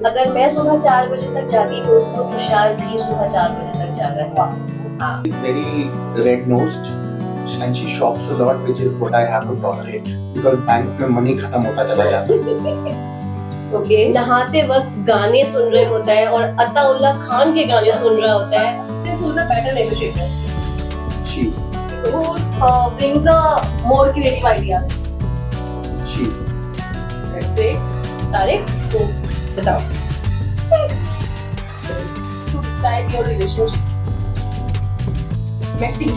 अगर मैं सुबह 4 बजे तक जागी हूँ तो तुषार भी सुबह 4 बजे तक जागा है। हाँ। Very red-nosed and she shops a lot, which is what I have to tolerate because bank में money खत्म होता चला जाता है। ओके। नहाते वक्त गाने सुन रहे होता है और अताउल्ला खान के गाने सुन रहा होता है। This was a better negotiator. She. Who brings the more creative ideas. She. That's great. Tariq, बताओ। To describe your relationship. Messy.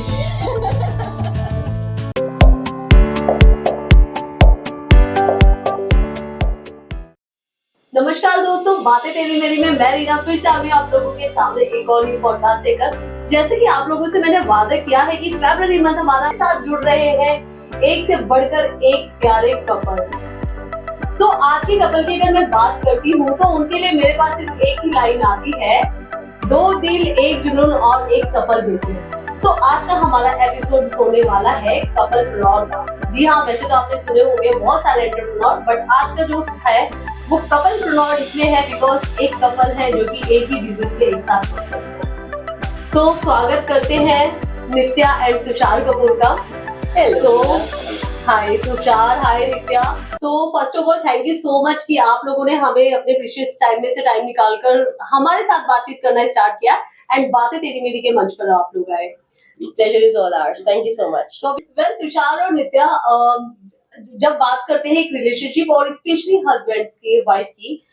नमस्कार दोस्तों, बातें तेरी मेरी में मैं रीना फिर से आ गई आप लोगों के सामने एक और न्यू पॉडकास्ट लेकर। जैसे कि आप लोगों से मैंने वादा किया है कि फरवरी मंथ हमारा साथ जुड़ रहे हैं एक से बढ़कर एक प्यारे कपल। सो आज की कपल की अगर मैं बात करती हूँ तो उनके लिए मेरे पास सिर्फ एक ही लाइन आती है, 2 दिल एक जुनून और एक सफल बिजनेस। सो आज का हमारा एपिसोड होने वाला है कपलप्रेन्योर का। जी हाँ, वैसे तो आपने सुने होंगे बहुत सारे एंटरप्रेन्योर, बट आज का जो है वो कपलप्रेन्योर इसलिए है बिकॉज एक कपल है जो कि एक ही बिजनेस में एक साथ करते हैं। सो स्वागत करते हैं नित्या एंड तुषार कपूर का। Hello, hi Tushar, hi Nitya. So first of all thank you so much कि आप लोगों ने हमें अपने प्रीशियस टाइम में से टाइम निकालकर हमारे साथ बातचीत करना स्टार्ट किया एंड बातें तेरी मेरी के मंच पर आप लोग आए। Pleasure is all hours, thank you so much. So well Tushar और नित्या, जब बात करते हैं एक रिलेशनशिप और स्पेशली हस्बैंड्स की, वाइफ की,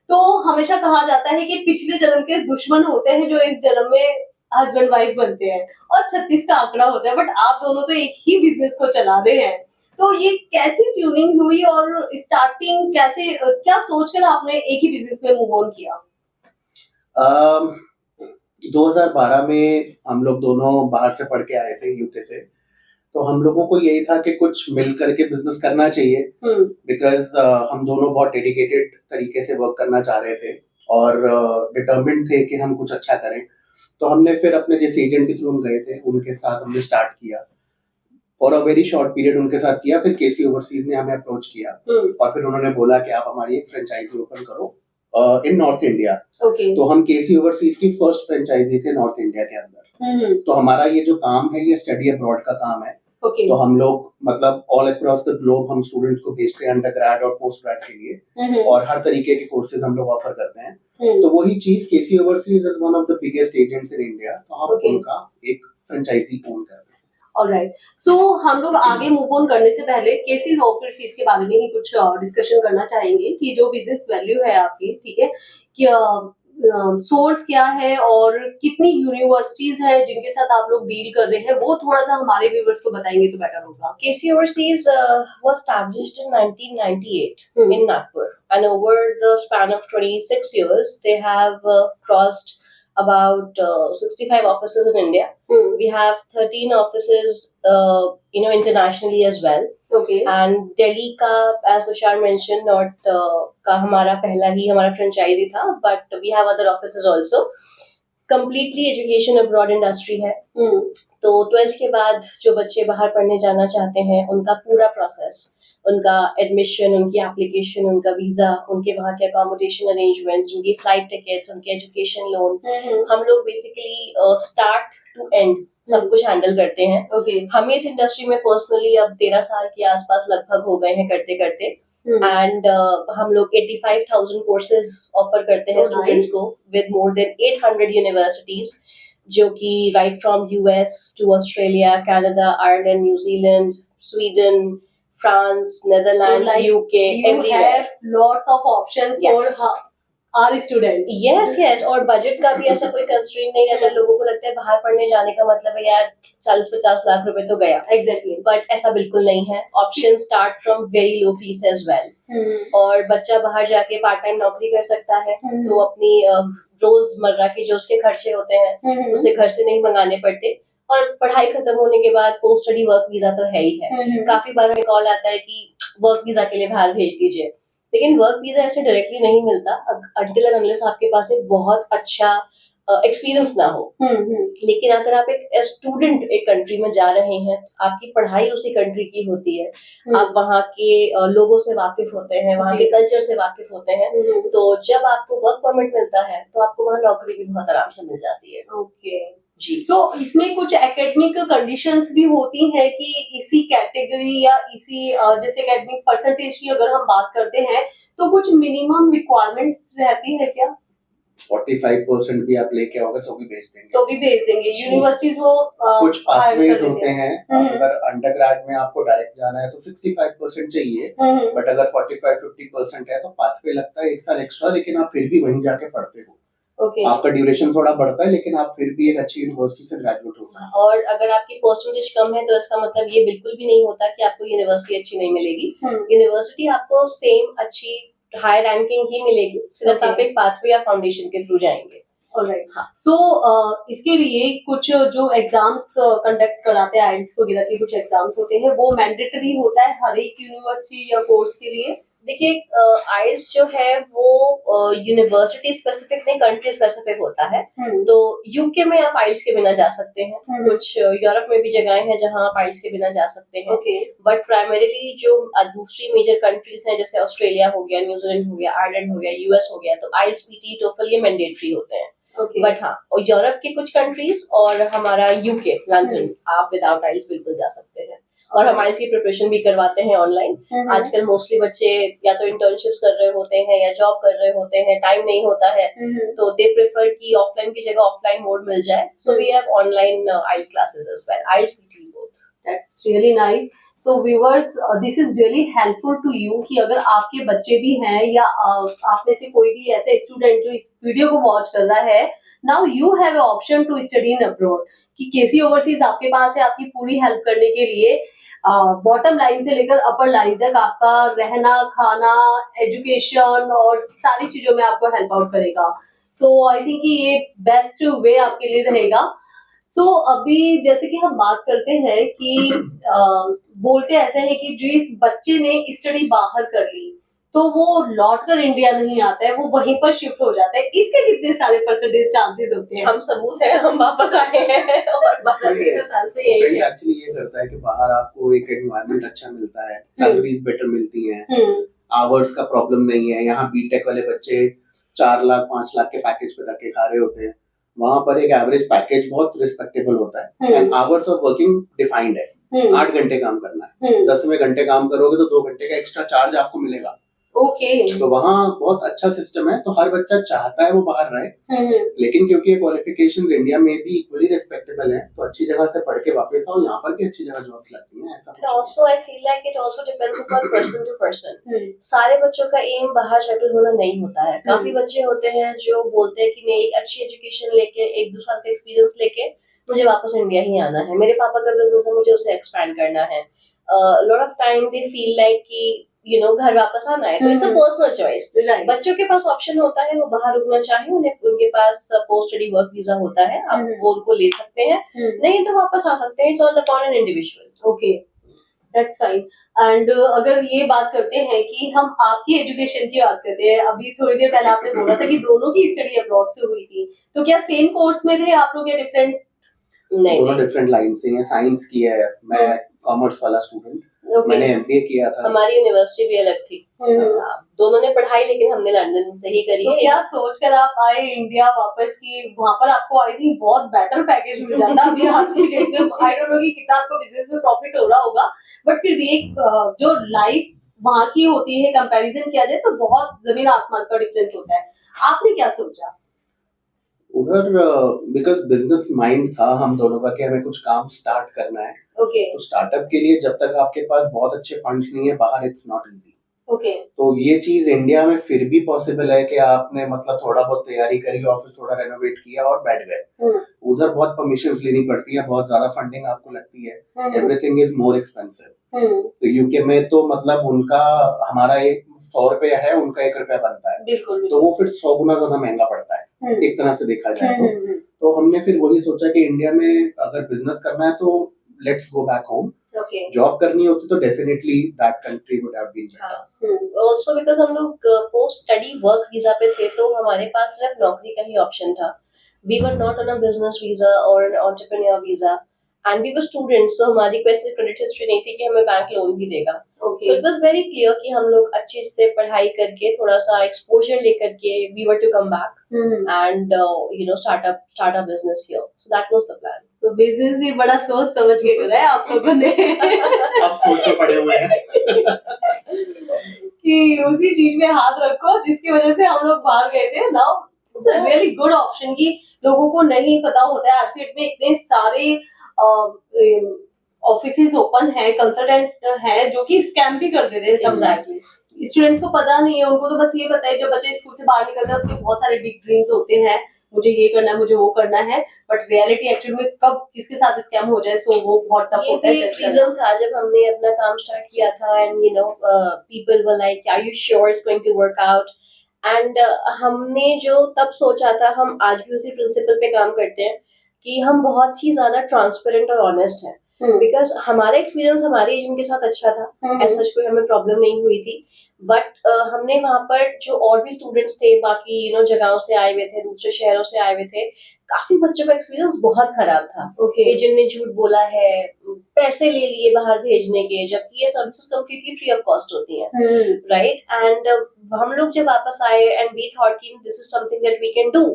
तो हमेशा कहा जाता है कि पिछले जन्म के दुश्मन होते हैं जो इस जन्म में हस्बैंड वाइफ बनते हैं और 36 का आंकड़ा होता है, बट आप दोनों तो एक ही बिजनेस को चला रहे हैं। तो ये कैसी ट्यूनिंग हुई और स्टार्टिंग कैसे, क्या सोचकर आपने एक ही बिजनेस में मूव ऑन किया? 2012 में हम लोग दोनों बाहर से पढ़ के आए थे, यूके से। तो हम लोगों को यही था कि कुछ मिल करके बिजनेस करना चाहिए बिकॉज हम दोनों बहुत डेडिकेटेड तरीके से वर्क करना चाह रहे थे और डिटर्मिन्ड थे कि हम कुछ अच्छा करें। तो हमने फिर अपने जिस एजेंट के थ्रू हम गए थे उनके साथ हमने स्टार्ट किया for a very short period उनके साथ किया। फिर केसी ओवरसीज ने हमें अप्रोच किया और फिर उन्होंने बोला कि आप हमारी एक फ्रेंचाइजी ओपन करो इन नॉर्थ इंडिया। तो हम केसी ओवरसीज की फर्स्ट फ्रेंचाइजी थे नॉर्थ इंडिया के अंदर। तो हमारा ये जो काम है ये स्टडी अब्रॉड का काम है। तो हम लोग मतलब ऑल अक्रॉस द ग्लोब हम स्टूडेंट्स को भेजते हैं अंडर ग्रेड और पोस्ट ग्रेड के लिए और हर तरीके के कोर्सेज हम लोग ऑफर करते हैं। तो वही चीज KC overseas is one of the biggest agents in India, तो हम उनका एक फ्रेंचाइजी ओन करते हैं। ऑलराइट, सो हम लोग आगे मूव ऑन करने से पहले केसी ओवरसीज के बारे में ही कुछ डिस्कशन करना चाहेंगे कि जो बिजनेस वैल्यू है आपकी, ठीक है, कि सोर्स क्या है और कितनी यूनिवर्सिटीज है जिनके साथ आप लोग डील कर रहे हैं, वो थोड़ा सा हमारे व्यूअर्स को बताएंगे तो बेटर होगा। केसी overseas was established in 1998 in Nagpur, and over the span of 26 years they have crossed about 65 offices in India. We have 13 offices internationally as well. Okay. And Delhi का, as Tushar mentioned, North का हमारा पहला ही हमारा franchise था, but we have other offices also. Completely education abroad industry है। तो 12th के बाद जो बच्चे बाहर पढ़ने जाना चाहते हैं उनका पूरा प्रोसेस, उनका एडमिशन, उनकी एप्लीकेशन, उनका वीजा, उनके वहाँ के अकोमोडेशन अरेंजमेंट्स, उनकी फ्लाइट टिकट्स, उनके एजुकेशन लोन, हम लोग बेसिकली स्टार्ट टू एंड सब कुछ हैंडल करते हैं। हमें इस इंडस्ट्री में पर्सनली अब 13 साल के आसपास लगभग हो गए हैं करते करते। एंड हम लोग 85,000 कोर्सेज ऑफर करते हैं स्टूडेंट्स को विद मोर देन 800 यूनिवर्सिटीज, जो कि right from US to Australia, Canada, Ireland, New Zealand, Sweden, France, Netherlands, so like UK, everywhere. You have lots of options for our students. Yes, और budget का भी ऐसा कोई कंस्ट्रेंट नहीं रहता। लोगों को लगता है बाहर पढ़ने जाने का मतलब है यार 40-50 लाख रुपए तो गया। Exactly. बट ऐसा बिल्कुल नहीं है। Option start from very low fees as well. और बच्चा बाहर जाके पार्ट टाइम नौकरी कर सकता है, तो अपनी रोजमर्रा के जो उसके खर्चे होते हैं उसे घर से नहीं मंगाने पड़ते। और पढ़ाई खत्म होने के बाद पोस्ट स्टडी वर्क वीजा तो है ही है। काफी बार हमें कॉल आता है कि वर्क वीजा के लिए बाहर भेज दीजिए, लेकिन वर्क वीजा ऐसे डायरेक्टली नहीं मिलता अनटिल एंड अनलेस आपके पास एक बहुत अच्छा एक्सपीरियंस ना हो। लेकिन अगर आप एक स्टूडेंट एक कंट्री में जा रहे हैं, आपकी पढ़ाई उसी कंट्री की होती है, आप वहाँ के लोगों से वाकिफ होते हैं, वहाँ के कल्चर से वाकिफ होते हैं, तो जब आपको वर्क परमिट मिलता है तो आपको वहाँ नौकरी भी बहुत आराम से मिल जाती है। ओके जी। सो इसमें कुछ एकेडमिक कंडीशंस भी होती हैं कि इसी कैटेगरी या इसी जैसे एकेडमिक परसेंटेज की अगर हम बात करते हैं तो कुछ मिनिमम रिक्वायरमेंट्स रहती है क्या? 45% भी आप लेके आओगे तो भी भेज देंगे। तो भी भेज देंगे यूनिवर्सिटीज वो कुछ hire पाथवेज कर होते लेंगे। हैं, अगर अंडरग्रेड में आपको डायरेक्ट जाना है तो 65% चाहिए, बट अगर 45-50% है तो पाथवे लगता है 1 साल एक्स्ट्रा, लेकिन आप फिर भी वहीं जाके पढ़ते हो। ओके आपका ड्यूरेशन थोड़ा बढ़ता है, लेकिन आप फिर भी एक अच्छी यूनिवर्सिटी से ग्रेजुएट हो सकते हैं। और अगर आपकी परसेंटेज कम है तो इसका मतलब ये बिल्कुल भी नहीं होता कि आपको यूनिवर्सिटी अच्छी नहीं मिलेगी। यूनिवर्सिटी आपको सेम अच्छी हाई रैंकिंग ही मिलेगी, सिर्फ Okay. आप एक पाथवे या फाउंडेशन के थ्रू जाएंगे। ऑलराइट सो इसके लिए कुछ जो एग्जाम्स कंडक्ट कराते हैं आइल्स वगैरह के कुछ एग्जाम्स होते हैं वो मैंडेटरी होता है हर एक यूनिवर्सिटी या कोर्स के लिए? देखिए आइल्स जो है वो यूनिवर्सिटी स्पेसिफिक नहीं, कंट्री स्पेसिफिक होता है। तो यूके में आप आइल्स के बिना जा सकते हैं, कुछ यूरोप में भी जगहें हैं जहां आप आइल्स के बिना जा सकते हैं। ओके बट प्राइमरीली जो दूसरी मेजर कंट्रीज हैं जैसे ऑस्ट्रेलिया हो गया, न्यूजीलैंड हो गया, आयरलैंड हो गया, यूएस हो गया, तो आइल्स पीटी टोफल ये मैंडेटरी होते हैं। ओके बट हाँ, और यूरोप के कुछ कंट्रीज और हमारा यूके लंदन आप विदाउट आइल्स बिल्कुल जा सकते हैं। और हम आइल्स की प्रिपरेशन भी करवाते हैं ऑनलाइन। आजकल मोस्टली बच्चे या तो इंटर्नशिप्स कर रहे होते हैं या जॉब कर रहे होते हैं, टाइम नहीं होता है, तो दे प्रेफर कि ऑफलाइन की जगह ऑफलाइन मोड मिल जाए। So we have online IELTS classes as well, IELTS PT both. That's really nice. So viewers this is really helpful to you कि अगर आपके बच्चे भी हैं या आप में से कोई भी ऐसे स्टूडेंट जो इस वीडियो को वॉच कर रहा है, now you have a option to study in abroad कि केसी ओवरसीज आपके पास है आपकी पूरी हेल्प करने के लिए। बॉटम लाइन से लेकर अपर लाइन तक आपका रहना खाना एजुकेशन और सारी चीजों में आपको हेल्प आउट करेगा। सो आई थिंक ये बेस्ट वे आपके लिए रहेगा। सो अभी जैसे कि हम बात करते हैं कि बोलते ऐसे हैं कि जिस बच्चे ने स्टडी बाहर कर ली तो वो लौट कर इंडिया नहीं आता है, वो वहीं पर शिफ्ट हो जाता है। इसके कितने सारे परसेंटेज चांसेस होते हैं? हम सबूत हैं, हम वापस आए हैं और 12-13 साल से यही है। एक्चुअली ये करता है कि बाहर आपको एक एनवायरनमेंट अच्छा मिलता है, सैलरीज बेटर मिलती हैं, आवर्स का प्रॉब्लम नहीं है। यहाँ बीटेक वाले बच्चे 4 लाख 5 लाख के पैकेज पे धक्के खा रहे होते हैं, वहां पर एक एवरेज पैकेज बहुत रिस्पेक्टेबल होता है and hours of working defined है। 8 घंटे काम करना है, 10वें घंटे काम करोगे तो 2 घंटे का एक्स्ट्रा चार्ज आपको मिलेगा। ओके तो वहाँ बहुत अच्छा सिस्टम है, तो हर बच्चा चाहता है वो बाहर रहे, लेकिन क्योंकि ये क्वालिफिकेशंस इंडिया में भी इक्वली रिस्पेक्टेबल है, तो अच्छी जगह से पढ़ के वापस आओ, यहाँ पर भी अच्छी जगह जॉब्स लगती हैं। ऐसा कुछ also I feel like it also depends upon person to person। सारे बच्चों का एम बाहर सेटल होना नहीं होता है। काफी बच्चे होते हैं जो बोलते हैं कि मैं एक अच्छी एजुकेशन लेके 1-2 साल का एक्सपीरियंस लेके मुझे वापस इंडिया ही आना है, मेरे पापा का बिजनेस है, मुझे उसे एक्सपैंड करना है। Lot of time they feel like कि घर वापस आना है, तो इट्स अ पर्सनल चॉइस। बच्चों के पास ऑप्शन होता है, वो बाहर रुकना चाहे, उन्हें उनके पास पोस्ट स्टडी वर्क वीजा होता है, आप वो उनको ले सकते हैं, नहीं तो वापस आ सकते हैं। It's all upon an individual. Okay that's fine. And अगर ये बात करते हैं कि हम आपकी एजुकेशन की बात करते हैं, अभी थोड़ी देर पहले आपने बोला था कि दोनों की स्टडी अब्रॉड से हुई थी, तो क्या सेम कोर्स में थे आप लोग या डिफरेंट? नहीं, दोनों डिफरेंट लाइन से हैं। साइंस की है, मैं कॉमर्स वाला स्टूडेंट, मैंने एमबीए किया था। हमारी यूनिवर्सिटी भी अलग थी। दोनों ने पढ़ाई लेकिन हमने लंदन से ही करी है। क्या सोचकर आप आए इंडिया वापस की वहां पर आपको आई थिंक बहुत बेटर पैकेज मिल जाता अभी आज की डेट में। आई डोंट नो कि कितना आपको बिजनेस में प्रॉफिट हो रहा होगा, बट फिर भी एक जो लाइफ वहां की होती है कंपैरिजन किया जाए तो बहुत जमीन आसमान का डिफरेंस होता है। आपने क्या सोचा उधर? बिकॉज बिजनेस माइंड था हम दोनों का कि हमें कुछ काम स्टार्ट करना है। तो स्टार्टअप के लिए जब तक आपके पास बहुत अच्छे फंड्स नहीं है बाहर, इट्स नॉट इजी। तो ये चीज इंडिया में फिर भी पॉसिबल है कि आपने मतलब थोड़ा बहुत तैयारी करी, ऑफिस थोड़ा रेनोवेट किया और बैठ गए। उधर बहुत परमिशंस लेनी पड़ती है, बहुत ज्यादा फंडिंग आपको लगती है, एवरीथिंग इज मोर एक्सपेंसिव। तो यूके में तो मतलब उनका हमारा 100 रुपया है, उनका 1 रुपया बनता है, तो वो फिर 100 गुना ज्यादा महंगा पड़ता है एक तरह से देखा जाए तो हमने फिर वही सोचा कि इंडिया में अगर बिजनेस करना है तो let's go back home. Job करनी होती तो definitely that country would have been better. Also because हम लोग पोस्ट स्टडी वर्क वीजा पे थे, तो हमारे पास सिर्फ नौकरी का ही ऑप्शन था। We were not on a business visa or an entrepreneur visa, and we were students, so हमारी कोई ऐसी credit history नहीं थी कि हमें बैंक लोन भी देगा. Okay. So it was very clear कि हम लोग अच्छे से पढ़ाई करके थोड़ा सा exposure लेकर के we were to come back and start a business here. So that was the plan. So business भी बड़ा सोच समझ के करा है आप लोगों ने. अब सोच में पड़े हुए हैं कि उसी चीज में हाथ रखो जिसकी वजह से हम लोग बाहर गए थे. Now it's a really good option कि लोगों को नहीं पता होता है आज के डेट में इतने सारे ऑफिसेज ओपन है, कंसल्टेंट है जो कि स्कैम भी कर देते हैं. Exactly. स्टूडेंट्स को पता नहीं है, उनको तो बस ये पता है जब बच्चे स्कूल से बाहर निकलते हैं उसके बहुत सारे बिग ड्रीम्स होते हैं, मुझे ये करना है, मुझे वो करना है, बट रियलिटी एक्चुअली में कब किसके साथ स्कैम हो जाए सो वो बहुत टफ होता है. ये रीजन था जब हमने अपना काम स्टार्ट किया था and people were like are you sure it's going to work out and हमने जो तब सोचा था, हम आज भी उसी प्रिंसिपल पे काम करते हैं कि हम बहुत ही ज्यादा ट्रांसपेरेंट और ऑनेस्ट हैं. बिकॉज हमारा एक्सपीरियंस हमारे एजेंट के साथ अच्छा था, ऐसा कोई हमें प्रॉब्लम नहीं हुई थी. बट हमने वहां पर जो और भी स्टूडेंट्स थे बाकी जगहों से आए हुए थे, दूसरे शहरों से आए हुए थे, काफी बच्चों का एक्सपीरियंस बहुत खराब था. एजेंट ने झूठ बोला है, पैसे ले लिए बाहर भेजने के, जबकि ये services completely free of cost होती हैं, राइट. एंड हम लोग जब वापस आए एंड वी थॉट कि this is something that we can do,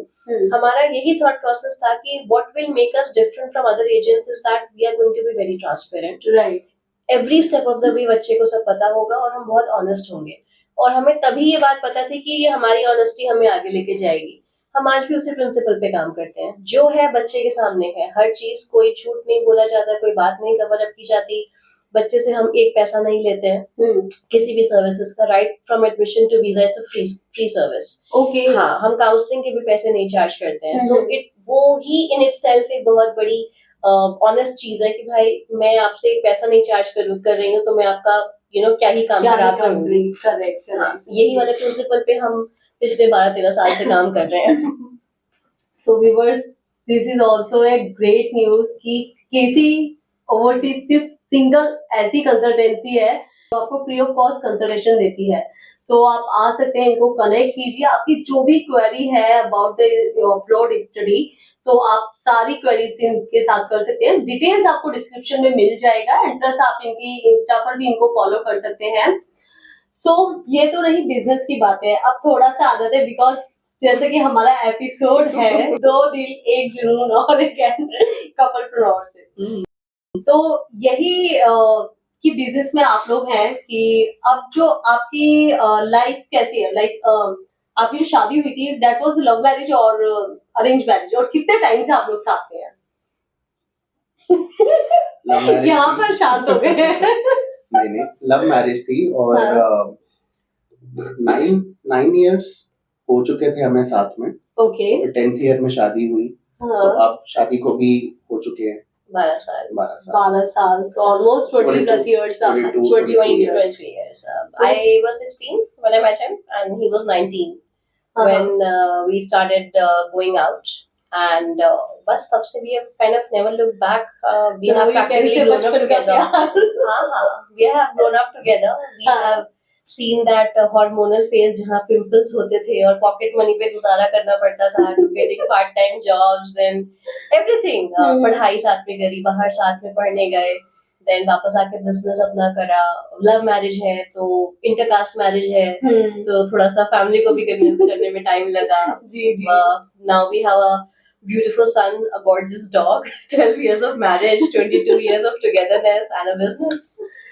हमारा यही थॉट प्रोसेस था कि what will make us different from other agents is that we are going to be very transparent, right. Every step of the way बच्चे को सब पता होगा और हम बहुत ऑनेस्ट होंगे. और हमें तभी ये बात पता थी कि ये हमारी ऑनेस्टी हमें आगे लेके जाएगी. हम आज भी उसी प्रिंसिपल पे काम करते हैं, जो है बच्चे के सामने है, हर चीज, कोई झूठ नहीं बोला जाता, कोई बात नहीं कवर अप की जाती. बच्चे से हम एक पैसा नहीं लेते हैं किसी भी सर्विसेज का. Right from admission to visa it's a free service. Okay. हाँ, हम काउंसलिंग के भी पैसे नहीं चार्ज करते हैं. सो वो ही इन इटसेल्फ एक बहुत बड़ी ऑनेस्ट चीज है कि भाई मैं आपसे एक पैसा नहीं चार्ज कर रही हूँ तो मैं आपका क्या ही काम खराब करूंगी. करेक्ट. यही वाले प्रिंसिपल पे हम पिछले 12-13 साल से काम कर रहे हैं. सो viewers, this is also a great news कि केसी ओवरसीज सिर्फ सिंगल ऐसी कंसल्टेंसी है जो आपको फ्री ऑफ कॉस्ट कंसल्टेशन देती है. सो आप आ सकते हैं, इनको कनेक्ट कीजिए. आपकी जो भी क्वेरी है अबाउट द अपलोड स्टडी, तो आप सारी क्वेरीज इनके साथ कर सकते हैं. डिटेल्स आपको डिस्क्रिप्शन में मिल जाएगा एंड प्लस आप इनकी इंस्टा पर भी इनको फॉलो कर सकते हैं. सो ये तो रही बिजनेस की बात है. अब थोड़ा सा आ जाते हैं बिकॉज जैसे कि हमारा एपिसोड है 2 दिल 1 जुनून और एक कपलप्रेन्योर से, तो यही कि बिजनेस में आप लोग हैं कि अब जो आपकी लाइफ कैसी है, लाइक आपकी जो शादी हुई थी दैट वाज लव मैरिज और अरेंज मैरिज, और कितने टाइम से आप लोग साथ में हैं? यहाँ पर शांत हो गए. नहीं, लव मैरिज थी और 9 इयर्स हो चुके थे हमें साथ में. ओके. 10th ईयर में शादी हुई. तो अब शादी को भी हो चुके हैं 12 साल. 12 साल, so almost 20 plus years. 20 to 23 years. I was 16 when I met him and he was 19 when we started going out. And बस तब से we have kind of never looked back. We have practically grown up together. We have grown up together. We have seen that hormonal phase जहाँ pimples होते थे और pocket money पे गुजारा करना पड़ता था, to getting part time jobs and everything. पढ़ाई साथ में करी, बाहर साथ में पढ़ने गए, then वापस आके business अपना करा. लव मैरिज है तो इंटरकास्ट मैरिज है तो थोड़ा सा फैमिली को भी कन्विंस करने में टाइम लगा. Now we have a beautiful son, a gorgeous dog, 12 years of marriage, 22 years of togetherness and a business.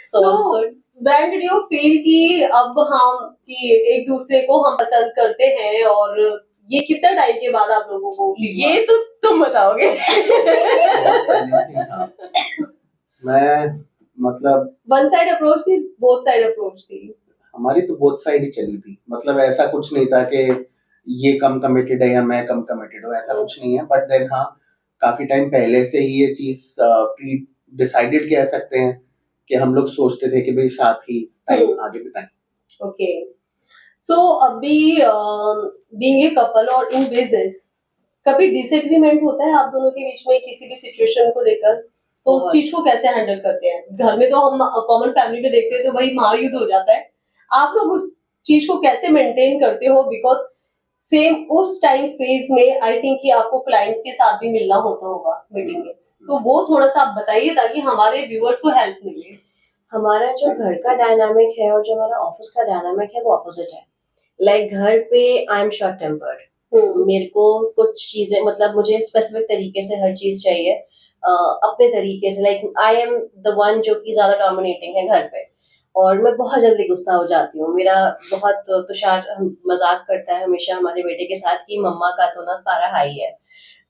So it's good. When did you feel कि अब हम कि एक दूसरे को हम पसंद करते हैं, और ये कितना टाइम के बाद आप लोगों को? ये तो तुम बताओगे. मैं मतलब वन साइड अप्रोच थी, बोथ साइड अप्रोच थी? हमारी तो बोथ साइड ही चली थी. मतलब ऐसा कुछ नहीं था कि ये कम कमिटेड है या मैं कम कमिटेड हूँ, ऐसा कुछ नहीं है. बट देन हाँ, काफी टाइम पहले से ही ये चीज प्री डिसाइडेड कह सकते हैं कि हम लोग सोचते थे कि भाई साथ ही टाइम आगे बिताएं. ओके. सो अभी बीइंग ए कपल और इन बिजनेस कभी डिसएग्रीमेंट होता है आप दोनों के बीच में किसी भी सिचुएशन को लेकर? तो उस चीज को कैसे हैंडल करते हैं? घर में तो हम कॉमन फैमिली में देखते हैं तो भाई महायुद्ध हो जाता है. आप लोग उस चीज को कैसे मेंटेन करते हो? बिकॉज सेम उस टाइम फेज में आई थिंक कि आपको क्लाइंट्स के साथ भी मिलना होता होगा मीटिंग में, तो वो थोड़ा सा आप बताइए ताकि हमारे व्यूअर्स को हेल्प मिले। हमारा जो घर का डायनामिक है और जो हमारा ऑफिस का डायनामिक है वो अपोजिट है। लाइक घर पे आई एम शॉर्ट टेम्पर्ड, मेरे को कुछ चीजें मतलब मुझे स्पेसिफिक तरीके से हर चीज चाहिए, अपने तरीके से। Like I am the one जो कि ज्यादा डोमिनेटिंग है घर पे, और मैं बहुत जल्दी गुस्सा हो जाती हूँ। मेरा बहुत तुषार मजाक करता है हमेशा हमारे बेटे के साथ कि मम्मा का तो ना पारा हाई है,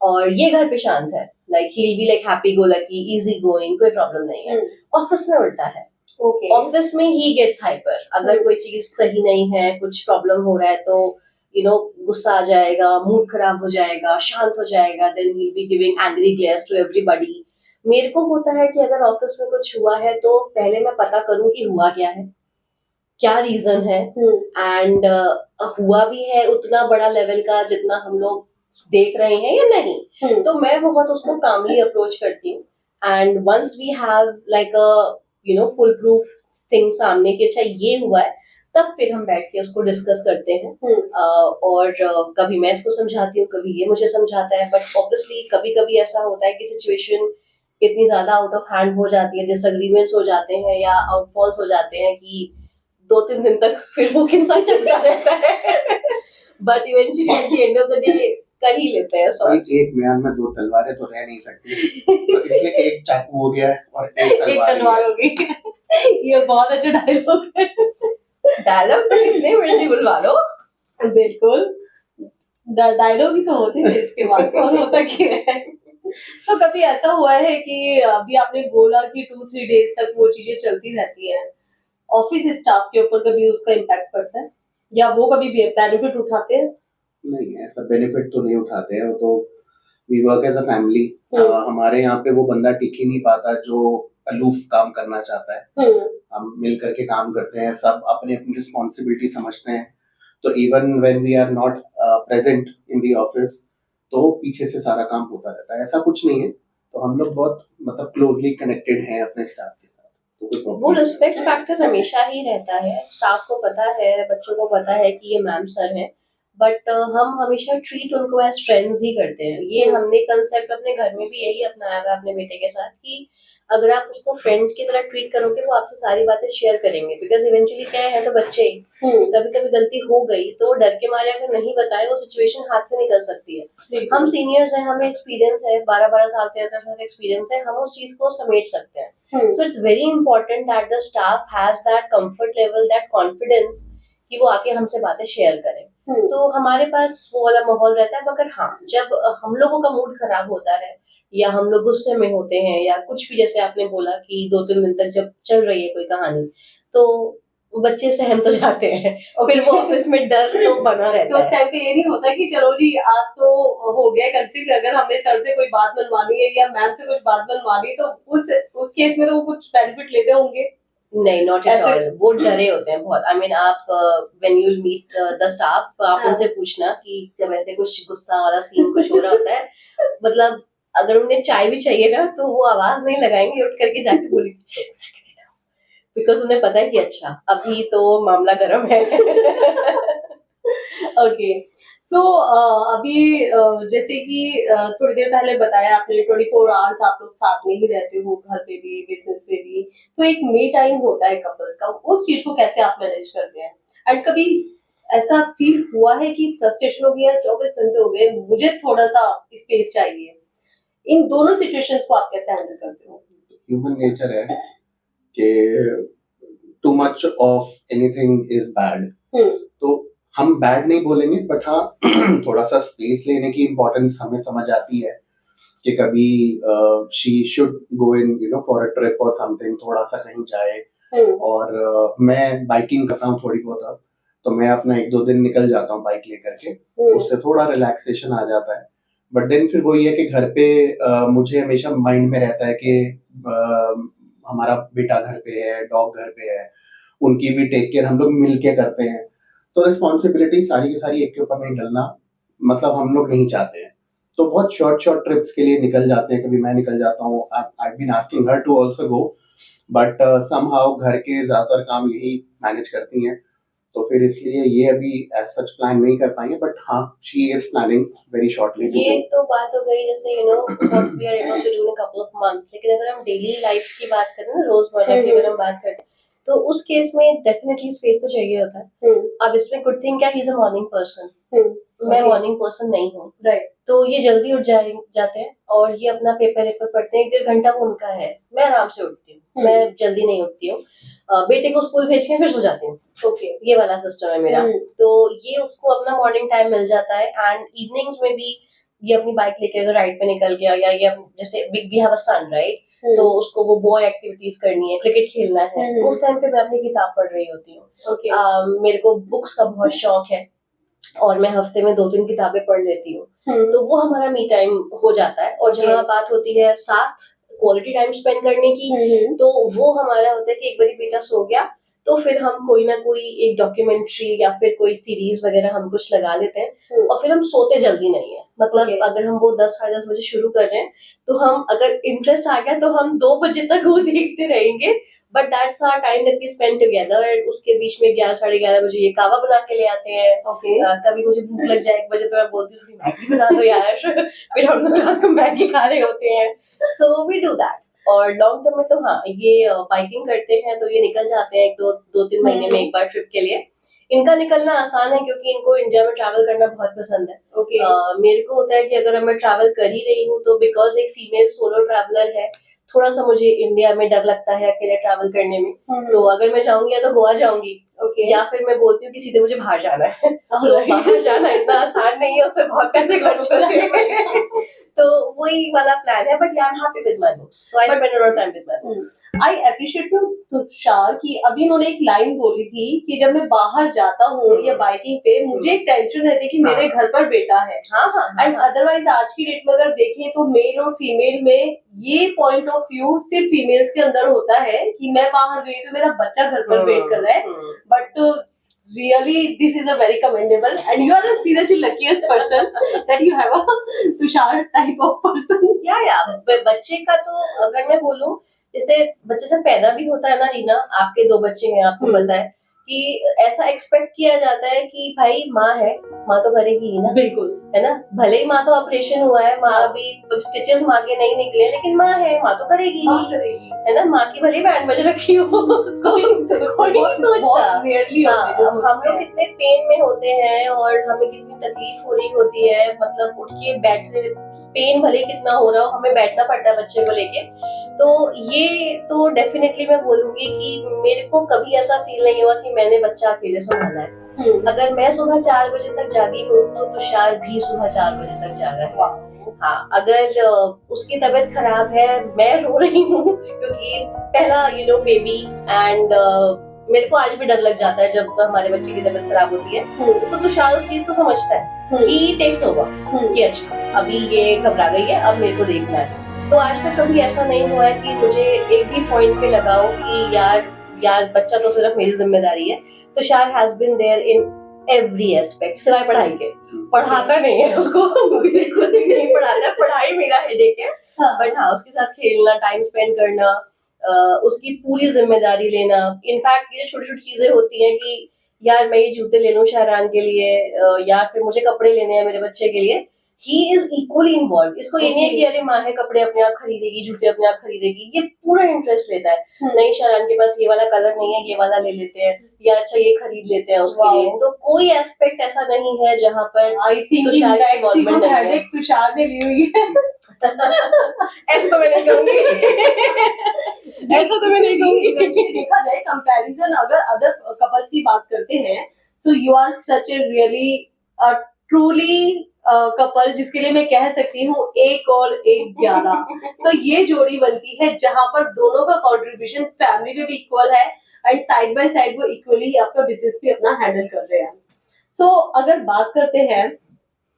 और ये घर पे शांत है। Like he be like happy go lucky, easy going, कोई प्रॉब्लम नहीं है। ऑफिस में उल्टा है। ऑफिस में ही गेट्स हाइपर। अगर कोई चीज सही नहीं है, कुछ प्रॉब्लम हो रहा है तो गुस्सा आ जाएगा, मूड खराब हो जाएगा, शांत हो जाएगा, then he be giving angry glares to everybody. मेरे को होता है कि अगर ऑफिस में कुछ हुआ है तो पहले मैं पता करूं कि हुआ क्या है, क्या रीजन है, एंड हुआ भी है उतना बड़ा लेवल का जितना हम लोग देख रहे हैं या नहीं। तो मैं बहुत उसको कामली अप्रोच करती हूँ, and once we have like a full proof thing सामने कि अच्छा ये हुआ है, तब फिर हम बैठ के उसको डिस्कस करते हैं। और कभी मैं इसको समझाती हूँ, कभी ये मुझे समझाता है, बट ऑब्वियसली कभी कभी ऐसा होता है कि सिचुएशन इतनी ज्यादा आउट ऑफ हैंड हो जाती है, डिसएग्रीमेंट्स हो जाते हैं या आउटफॉल्स हो जाते हैं कि 2-3 दिन तक फिर वो किस्सा चलता रहता है। But eventually at the end of the day कर ही लेते हैं सॉल्व। एक म्यान में 2 तलवारें तो रह नहीं सकती, तो इसलिए एक चाकू हो गया है और एक तलवार हो गई। ये बहुत अच्छा डायलॉग है। डायलॉग तो कितने मर्जी बुलवा लो। बिल्कुल, डायलॉग ही तो होते हैं इसके बाद और होता क्या है। सो कभी ऐसा हुआ है कि अभी आपने बोला कि 2-3 डेज तक वो चीजें चलती रहती है, ऑफिस स्टाफ के ऊपर कभी उसका इम्पैक्ट पड़ता है या वो कभी बेनिफिट उठाते हैं? नहीं, ऐसा बेनिफिट तो नहीं उठाते हैं, वो तो we work as a family. हमारे यहाँ पे वो बंदा टिक ही नहीं पाता जो अलूफ काम करना चाहता है। हम मिल करके काम करते हैं, सब अपनी अपनी रिस्पॉन्सिबिलिटी समझते हैं, तो even when we are not present in the office तो पीछे से सारा काम होता रहता है, ऐसा कुछ नहीं है। तो हम लोग बहुत मतलब क्लोजली कनेक्टेड हैं अपने स्टाफ के साथ, तो कोई वो प्रॉब्लम रिस्पेक्ट फैक्टर हमेशा ही रहता है। स्टाफ को पता है, बच्चों को पता है कि ये मैम सर हैं, बट हम हमेशा ट्रीट उनको एज फ्रेंड्स ही करते हैं। ये हमने कंसेप्ट अपने घर में भी यही अपनाया हुआ अपने बेटे के साथ कि अगर आप उसको फ्रेंड की तरह ट्रीट करोगे वो आपसे सारी बातें शेयर करेंगे। बिकॉज इवेंचुअली क्या है, तो बच्चे कभी कभी गलती हो गई तो डर के मारे अगर नहीं बताए वो सिचुएशन हाथ से निकल सकती है। हम सीनियर्स हैं, हमें एक्सपीरियंस है, 12-12 साल 13 साल एक्सपीरियंस है, हम उस चीज को समेट सकते हैं। So it's very important that the staff has that comfort level, that confidence कि वो आके हमसे बातें शेयर करें। तो हमारे पास वो वाला माहौल रहता है। मगर हाँ, जब हम लोगों का मूड खराब होता है या हम लोग गुस्से में होते हैं या कुछ भी, जैसे आपने बोला कि 2-3 दिन तक जब चल रही है कोई कहानी, तो बच्चे सहम तो जाते हैं और फिर वो ऑफिस में डर तो बना रहता है। तो उस टाइम पे ये नहीं होता कि चलो जी आज तो हो गया कंफ्लिक्ट, अगर हमने सर से कोई बात मनवानी है या मैम से कुछ बात मनवानी है तो उस केस में तो वो कुछ बेनिफिट लेते होंगे? नहीं, नॉट एट ऑल। वो डरे होते हैं बहुत। आई मीन आप when you will meet the staff, आप उनसे पूछना कि जब ऐसे कुछ गुस्सा वाला सीन कुछ हो रहा होता है, मतलब अगर उन्हें चाय भी चाहिए ना तो वो आवाज नहीं लगाएंगे, उठ करके जाके बोलेंगे चाय बना के दे दो, बिकॉज उन्हें पता है कि अच्छा अभी तो मामला गर्म है। ओके, सो अभी जैसे कि थोड़ी देर पहले बताया आपने 24 आवर्स आप लोग साथ में ही रहते हो, घर पे भी बिजनेस में भी, तो एक मी टाइम होता है कपल्स का, उस चीज को कैसे आप मैनेज करते हैं? एंड कभी ऐसा फील हुआ है कि फ्रस्ट्रेशन हो गया, 24 घंटे हो गए, मुझे थोड़ा सा स्पेस चाहिए, इन दोनों सिचुएशंस को आप कैसे हैंडल करते हो? ह्यूमन नेचर है कि too much of anything is bad, तो हम बैड नहीं बोलेंगे, बट हाँ थोड़ा सा स्पेस लेने की इम्पोर्टेंस हमें समझ आती है कि कभी she should go in for a trip और समथिंग, थोड़ा सा कहीं जाए। और मैं बाइकिंग करता हूँ थोड़ी बहुत अब, तो मैं अपना 1-2 दिन निकल जाता हूँ बाइक लेकर के, उससे थोड़ा रिलैक्सेशन आ जाता है। बट देन फिर वही है कि घर पे मुझे हमेशा माइंड में रहता है कि हमारा बेटा घर पे है, डॉग घर पे है, उनकी भी टेक केयर हम लोग मिल के करते हैं, तो रिस्पॉन्सिबिलिटी सारी की सारी एक के ऊपर नहीं डलना मतलब हम लोग नहीं चाहते हैं। तो बहुत शॉर्ट शॉर्ट ट्रिप्स के लिए निकल जाते हैं, कभी मैं निकल जाता हूँ, I been asking her to also go, but somehow घर के ज्यादातर काम यही मैनेज करती हैं। तो फिर इसलिए ये अभी एज सच प्लान नहीं कर पाएंगे, बट हाँ she is planning very shortly to ये तो बात हो गई जैसे what we are able to do in a couple of months, लेकिन अगर हम डेली लाइफ की बात करें ना, रोजमर्रा की अगर हम बात करें, तो उस केस में डेफिनेटली स्पेस तो चाहिए होता है। अब इसमें गुड थिंग क्या, he is a morning person, मैं मॉर्निंग पर्सन नहीं हूँ, राइट। तो ये जल्दी उठ जाते हैं और ये अपना पेपर वेपर पढ़ते हैं, 1-1.5 घंटा वो उनका है। मैं आराम से उठती हूँ, मैं जल्दी नहीं उठती हूँ, बेटे को स्कूल भेज के फिर सो जाती हूँ। ओके, ये वाला सिस्टम है मेरा। तो ये उसको अपना मॉर्निंग टाइम मिल जाता है, एंड इवनिंग्स में भी ये अपनी बाइक लेके अगर राइड पे निकल गया, या ये जैसे we have a son, right, तो उसको वो बॉय एक्टिविटीज करनी है, क्रिकेट खेलना है, उस टाइम पे मैं अपनी किताब पढ़ रही होती हूँ। मेरे को बुक्स का बहुत शौक है और मैं हफ्ते में 2-3 किताबें पढ़ लेती हूँ, तो वो हमारा मी टाइम हो जाता है। और जहाँ बात होती है साथ क्वालिटी टाइम स्पेंड करने की, तो वो हमारा होता है कि एक बार बेटा सो गया तो फिर हम कोई ना कोई एक डॉक्यूमेंट्री या फिर कोई सीरीज वगैरह हम कुछ लगा लेते हैं, और फिर हम सोते जल्दी नहीं है। मतलब अगर हम वो 10-10:30 बजे शुरू कर रहे हैं, तो हम अगर इंटरेस्ट आ गया तो हम 2 बजे तक वो देखते रहेंगे, but that's our time that we spend together. उसके बीच में 11-11:30 बजे ये कावा बना के ले आते हैं। कभी मुझे भूख लग जाए 1 बजे तो मैं बोलती हूँ थोड़ी मैगी बना दो यार फिर हम लोग रात को मैगी खा रहे होते हैं। So we do that. और लॉन्ग टर्म में तो हाँ, ये बाइकिंग करते हैं तो ये निकल जाते हैं 2-3 महीने में एक बार ट्रिप के लिए। इनका निकलना आसान है क्योंकि इनको इंडिया में ट्रैवल करना बहुत पसंद है। मेरे को होता है कि अगर मैं ट्रैवल कर ही रही हूँ तो बिकॉज एक फीमेल सोलो ट्रैवलर है, थोड़ा सा मुझे इंडिया में डर लगता है अकेले ट्रैवल करने में। तो अगर मैं जाऊंगी या तो गोवा जाऊंगी, या फिर मैं बोलती हूँ कि सीधे मुझे बाहर जाना है। तो बाहर जाना इतना आसान नहीं है, उसमें बहुत पैसे खर्च होते हैं। तो वही वाला प्लान है, but I am happy with my books, so I spend a lot of time with my books. I appreciate you Tushar कि अभी उन्होंने एक लाइन बोली थी कि जब मैं बाहर जाता हूँ या बाइकिंग पे, मुझे एक टेंशन रहती है कि मेरे घर पर बेटा है। एंड अदरवाइज आज की डेट में अगर देखें तो मेल और फीमेल में ये पॉइंट ऑफ व्यू सिर्फ फीमेल्स के अंदर होता है कि मैं बाहर गई तो मेरा बच्चा घर पर वेट कर रहा है। But really this is a very commendable and you are the seriously luckiest person that you have a Tushar type of person. बच्चे का तो अगर मैं बोलूं, जैसे बच्चे जब पैदा भी होता है ना रीना, आपके 2 बच्चे हैं, आपको पता है कि ऐसा एक्सपेक्ट किया जाता है कि भाई माँ है, माँ तो करेगी ही ना। बिल्कुल, है ना, भले ही माँ का ऑपरेशन हुआ है, माँ भी स्टिचेस माँ के नहीं निकले, लेकिन माँ है, माँ तो करेगी ही, है ना। माँ की भले बैंड बज रखी हो कोई नहीं सोचता। हम लोग कितने पेन में होते हैं और हमें कितनी तकलीफ हो रही होती है, मतलब उठ के बैठने, पेन भले कितना हो रहा हो, हमें बैठना पड़ता है बच्चे को लेके। तो ये तो डेफिनेटली मैं बोलूंगी कि मेरे को कभी ऐसा फील नहीं हुआ कि मैंने बच्चा अकेले संभाला है। अगर मैं सुबह 4 बजे तक जागी हूँ तो तुषार भी सुबह 4 बजे तक जागा है। हाँ, अगर उसकी तबीयत खराब है, मैं रो रही हूँ क्योंकि पहला बेबी, एंड मेरे को आज भी डर लग जाता है जब हमारे बच्चे की तबीयत खराब होती है, तो तुषार उस चीज को समझता है कि टेक्स ओवर, कि अच्छा अभी ये घबरा गई है, अब मेरे को देखना है। तो आज तक कभी ऐसा नहीं हुआ है कि मुझे एक भी पॉइंट पे लगाओ कि यार बच्चा तो सिर्फ मेरी जिम्मेदारी है। Tushar has been there in every aspect, सिवाय पढ़ाई के। पढ़ाता नहीं है उसको, बिल्कुल भी नहीं पढ़ाता, पढ़ाई मेरा हेडेक है। बट हाँ, उसके साथ खेलना, टाइम स्पेंड करना, उसकी पूरी जिम्मेदारी लेना। इनफैक्ट ये छोटी छोटी चीजें होती हैं कि यार मैं ये जूते ले लूं शाहरान के लिए, या फिर मुझे कपड़े लेने हैं मेरे बच्चे के लिए, ही इज इक्वली इन्वॉल्व। इसको ये नहीं है कि अरे माँ है, कपड़े अपने आप खरीदेगी, जूते अपने आप खरीदेगी, ये पूरा इंटरेस्ट लेता है। नहीं शाहरान के पास ये वाला कलर नहीं है, ये वाला ले लेते हैं, या अच्छा ये खरीद लेते हैं उसके लिए। तो कोई एस्पेक्ट ऐसा नहीं है जहाँ पर आई थिंक तुषार की इन्वॉल्वमेंट नहीं है। तुषार ने ली हुई है। ऐसा तो मैं नहीं कहूंगी। ऐसा तो मैं नहीं कहूंगी। Eventually देखा जाए कंपैरिजन, अगर अदर कपल्स की बात करते हैं, so you are such a really truly couple जिसके लिए मैं कह सकती हूँ 1 और 1 11। सो ये जोड़ी बनती है जहां पर दोनों का कंट्रीब्यूशन फैमिली में भी इक्वल है एंड साइड बाय साइड वो इक्वली आपका बिजनेस भी अपना हैंडल कर रहे हैं। सो अगर बात करते हैं,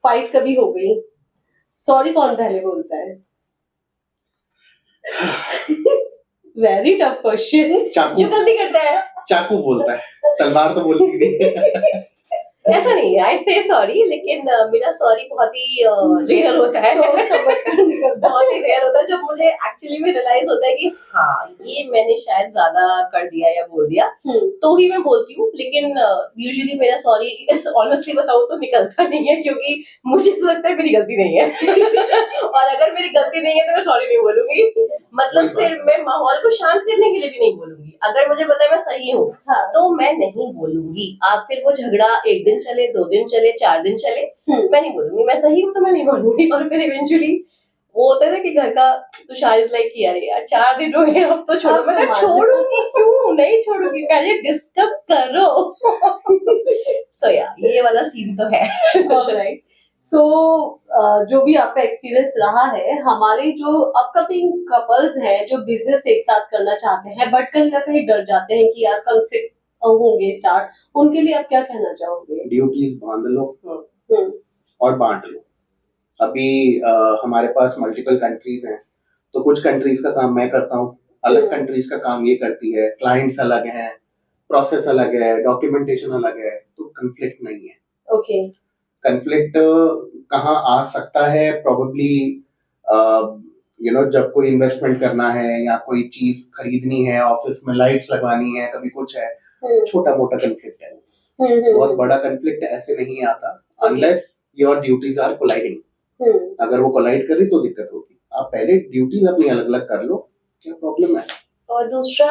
फाइट कभी हो गई, सॉरी कौन पहले बोलता है? Very tough question. जो गलती करता है चाकू बोलता है, तलवार तो बोलती नहीं। ऐसा नहीं है, आई से सॉरी, लेकिन मेरा सॉरी बहुत ही रेयर होता है। सोच समझ कर निकलता है। बहुत ही रेयर होता है जब मुझे एक्चुअली में रियलाइज होता है कि हाँ ये मैंने शायद ज्यादा कर दिया या बोल दिया, तो ही मैं बोलती हूँ। लेकिन यूजुअली मेरा सॉरी ऑनेस्टली बताऊँ तो निकलता नहीं है, क्योंकि मुझे तो लगता है मेरी गलती नहीं है। और अगर मेरी गलती नहीं है तो मैं सॉरी नहीं बोलूंगी। मतलब फिर मैं माहौल को शांत करने के लिए भी नहीं बोलूंगी। अगर मुझे पता है मैं सही हूँ हाँ। तो मैं नहीं बोलूंगी। आप फिर वो झगड़ा 1 दिन चले, 2 दिन चले, 4 दिन चले, मैं नहीं बोलूंगी। मैं सही हूँ तो मैं नहीं बोलूंगी। और फिर इवेंचुअली वो होता है ना कि घर का तुषार इज लाइक कि अरे यार 4 दिन हो गए, अब तो छोड़ो। मैं छोड़ूंगी क्यों, नहीं छोड़ूंगी, पहले डिस्कस करो। सो या ये वाला सीन तो है। ऑलराइट। सो जो भी आपका एक्सपीरियंस रहा है, हमारे जो अपकमिंग कपल्स हैं जो बिजनेस एक साथ करना चाहते हैं बट कहीं ना कहीं डर जाते हैं कि यार कॉन्फ्लिक्ट होंगे स्टार्ट, उनके लिए आप क्या कहना चाहोगे? ड्यूटीज बांध लो हम्म, और बांट लो। अभी हमारे पास मल्टीपल कंट्रीज हैं, तो कुछ कंट्रीज का काम मैं करता हूँ, अलग कंट्रीज का काम ये करती है, क्लाइंट्स अलग हैं, प्रोसेस अलग है, डॉक्यूमेंटेशन अलग है, तो कंफ्लिक्ट नहीं है। ओके। कंफ्लिक्ट कहाँ आ सकता है? प्रोबेबली जब कोई इन्वेस्टमेंट करना है या कोई चीज खरीदनी है, ऑफिस में लाइट्स लगवानी है, कभी कुछ है, छोटा मोटा कंफ्लिक्ट है। बहुत बड़ा कंफ्लिक्ट ऐसे नहीं आता unless your duties are colliding. अगर वो कोलाइड करी तो दिक्कत होगी। आप पहले ड्यूटीज अपनी अलग अलग कर लो, क्या प्रॉब्लम है? और दूसरा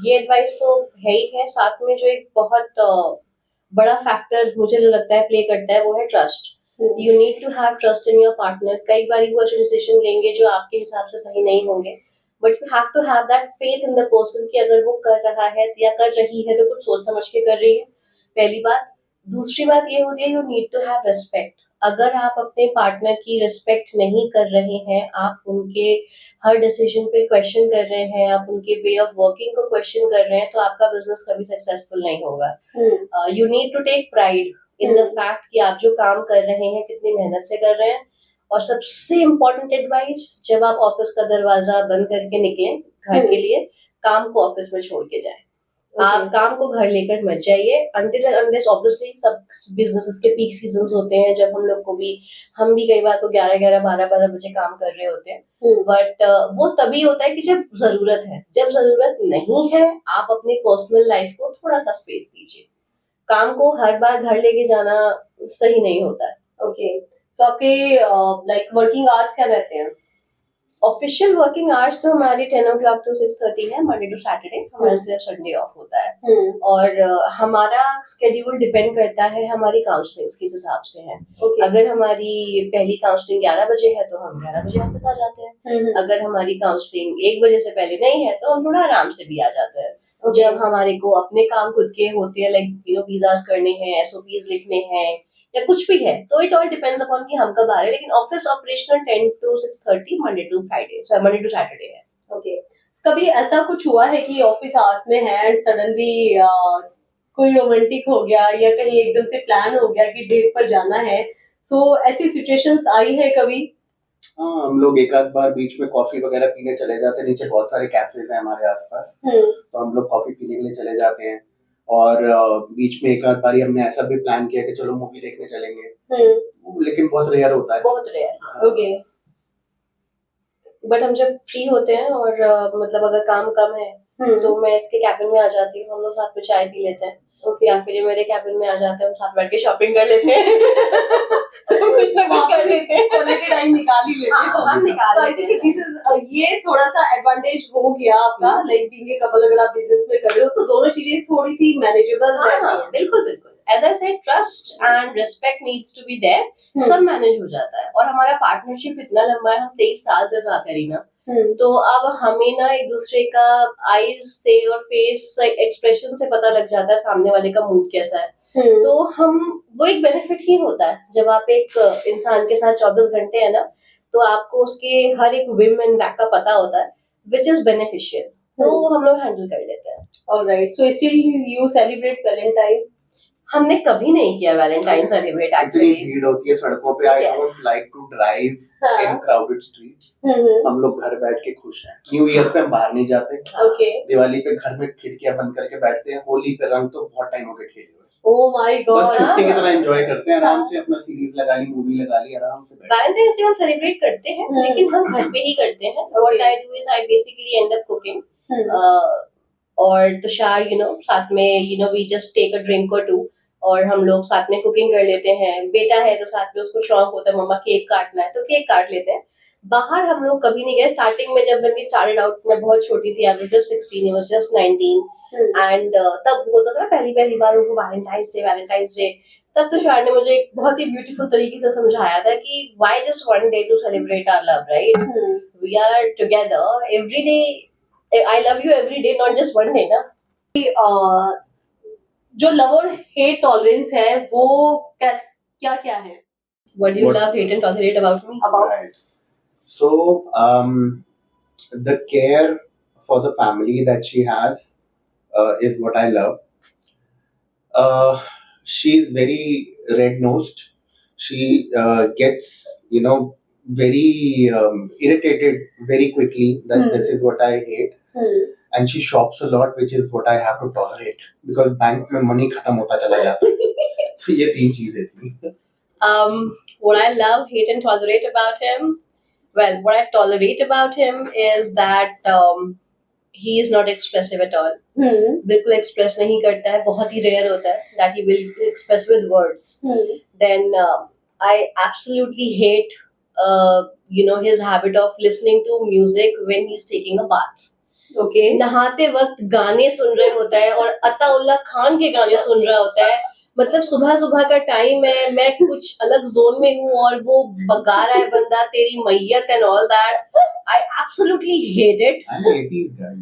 ये एडवाइस तो है ही है, साथ में जो एक बहुत बड़ा फैक्टर मुझे जो लगता है प्ले करता है वो है trust. You need to have trust in your partner. कई बार वो ऐसे डिसीजन लेंगे जो आपके हिसाब से सही नहीं होंगे, but you have to have that faith in the person कि अगर वो कर रहा है या कर रही है तो कुछ सोच समझ के कर रही है, पहली बात। दूसरी बात ये होती है you need to have respect. अगर आप अपने पार्टनर की रिस्पेक्ट नहीं कर रहे हैं, आप उनके हर डिसीजन पे क्वेश्चन कर रहे हैं, आप उनके वे ऑफ वर्किंग को क्वेश्चन कर रहे हैं, तो आपका बिजनेस कभी सक्सेसफुल नहीं होगा। You need to take pride in the fact कि आप जो काम कर रहे हैं कितनी मेहनत से कर रहे हैं। और सबसे इम्पोर्टेंट एडवाइस, जब आप ऑफिस का दरवाजा बंद करके निकलें घर के लिए, काम को ऑफिस में छोड़ के जाएं। आप काम को घर लेकर मत जाइए until and unless ऑब्वियसली सब बिजनेसेस के पीक सीजन्स होते हैं, जब हम भी कई बार तो 11-11 12-12 बजे काम कर रहे होते हैं, बट वो तभी होता है कि जब जरूरत है। जब जरूरत नहीं है, आप अपनी पर्सनल लाइफ को थोड़ा सा स्पेस दीजिए। काम को हर बार घर लेके जाना सही नहीं होता है। ओके। सो आपके लाइक वर्किंग आवर्स क्या रहते हैं? ऑफिशियल वर्किंग आवर्स तो हमारी 10 o'clock to 6:30 है, मंडे टू सैटरडे। हमारा सिर्फ संडे ऑफ होता है। और हमारा स्केड्यूल डिपेंड करता है हमारी काउंसलिंग्स किस हिसाब से है। अगर हमारी पहली काउंसलिंग 11 बजे है तो हम 11 बजे ऑफिस आ जाते हैं। अगर हमारी काउंसलिंग 1 बजे से पहले नहीं है तो हम थोड़ा आराम से भी आ जाते हैं। जब हमारे को अपने काम खुद के होते हैं, लाइक वीजास करने हैं, SOPs लिखने हैं या कुछ भी है, तो इट ऑल डिपेंड्स अपॉन कि हम कब आ रहे हैं। लेकिन office operational 10 to 6:30 Monday to Saturday है। ओके। कभी ऐसा कुछ हुआ है कि ऑफिस आवर्स में है एंड सडनली कोई रोमांटिक हो गया या कहीं एकदम से प्लान हो गया कि डेट पर जाना है, सो ऐसी सिचुएशंस आई है कभी? हाँ, हम लोग एक आध बार बीच में कॉफी वगैरह पीने चले जाते हैं। नीचे बहुत सारे कैफेज हैं हमारे आसपास, तो हम लोग कॉफी पीने के लिए चले जाते हैं। और बीच में एक आध बारी हमने ऐसा भी प्लान किया कि चलो मूवी देखने चलेंगे, लेकिन बहुत रेयर होता है। बहुत रेयर। ओके। बट हम जब फ्री होते हैं और मतलब अगर काम कम है तो मैं इसके कैबिन में आ जाती हूँ, हम लोग साथ में चाय पी लेते हैं। या फिर ये मेरे कैबिन में आ जाते हैं, हम साथ बैठ के शॉपिंग कर लेते हैं। तो कुछ ना कुछ कर लेते हैं, क्वालिटी टाइम निकाल ही लेते हैं। हम निकाल लेते हैं। दिस इज ये थोड़ा सा एडवांटेज हो गया आपका, लाइक बीइंग ए कपल। अगर आप बिजनेस में कर रहे हो तो दोनों चीजें थोड़ी सी मैनेजेबल रहती हैं। बिल्कुल बिल्कुल। As I said, trust and respect needs to be there, सब मैनेज हो जाता है। और हमारा पार्टनरशिप इतना लंबा है, हम 23 साल से साथ है रीना। तो अब हमें ना एक दूसरे का आईज से और फेस एक्सप्रेशन से पता लग जाता है सामने वाले का मूड कैसा है। तो हम वो एक बेनिफिट ही होता है जब आप एक इंसान के साथ 24 घंटे है ना, तो आपको उसके हर एक विम एंड बैक का पता होता है, विच इज बेनिफिशियल। तो हम लोग हैंडल कर लेते हैं। Alright. So still you celebrate Valentine? हमने कभी नहीं किया वैलेंटाइन सेलिब्रेट एक्चुअली। इतनी भीड़ होती है सड़कों पे। I don't like to drive in crowded streets. हम लोग घर बैठ के खुश हैं। न्यू ईयर पे हम बाहर नहीं जाते। ओके। दिवाली पे घर में खिड़कियां बंद करके बैठते हैं। होली पे रंग तो बहुत टाइम हो गया खेले हुए। Oh my बस God. छुट्टी की तरह एंजॉय करते हैं, आराम से अपना सीरीज लगा ली, मूवी लगा ली, आराम से बैठ वैलेंटाइंस डे हम सेलिब्रेट करते हैं, लेकिन हम घर पे ही करते हैं. What I do is I basically end up cooking, और तुषार साथ में we just take a drink or two, और हम लोग साथ में कुकिंग कर लेते हैं. बेटा है तो साथ में उसको शौक होता है मम्मा केक काटना है तो केक काट लेते हैं. बाहर हम लोग कभी नहीं गए. स्टार्टिंग में जब वी स्टार्टेड आउट, मैं बहुत छोटी थी, I was just 16, he was just 19, and तब होता था पहली पहली बार उनको वैलेंटाइंस डे. तब तुषार ने मुझे एक बहुत ही ब्यूटीफुल तरीके से समझाया था कि why just one day to celebrate our love, right? We are together every day. I love you every day, not just one day ना. जो लव और हेट टॉलरेंस है वो क्या क्या है? What do you What- love, hate and tolerate about me? About Right. So, the care for the family that she has is what I love. She's very red-nosed. She gets, very irritated very quickly. That this is what I hate. And she shops a lot, which is what I have to tolerate because bank में money खत्म होता चला जाता है. तो ये 3 चीजें थी. What I love, hate and tolerate about him, well, what I tolerate about him is that he is not expressive at all. बिल्कुल एक्सप्रेस नहीं करता है, बहुत ही रेयर होता है that he will express with words. Then I absolutely hate his habit of listening to music when he's taking a bath. Okay. नहाते वक्त गाने सुन रहे होता है और अताउल्ला खान के गाने सुन रहा होता है. मतलब सुबह सुबह का टाइम है, मैं कुछ अलग जोन में हूँ और वो बगा रहा है बंदा तेरी मैयत and all that. I absolutely hate it. I'm an 80s guy.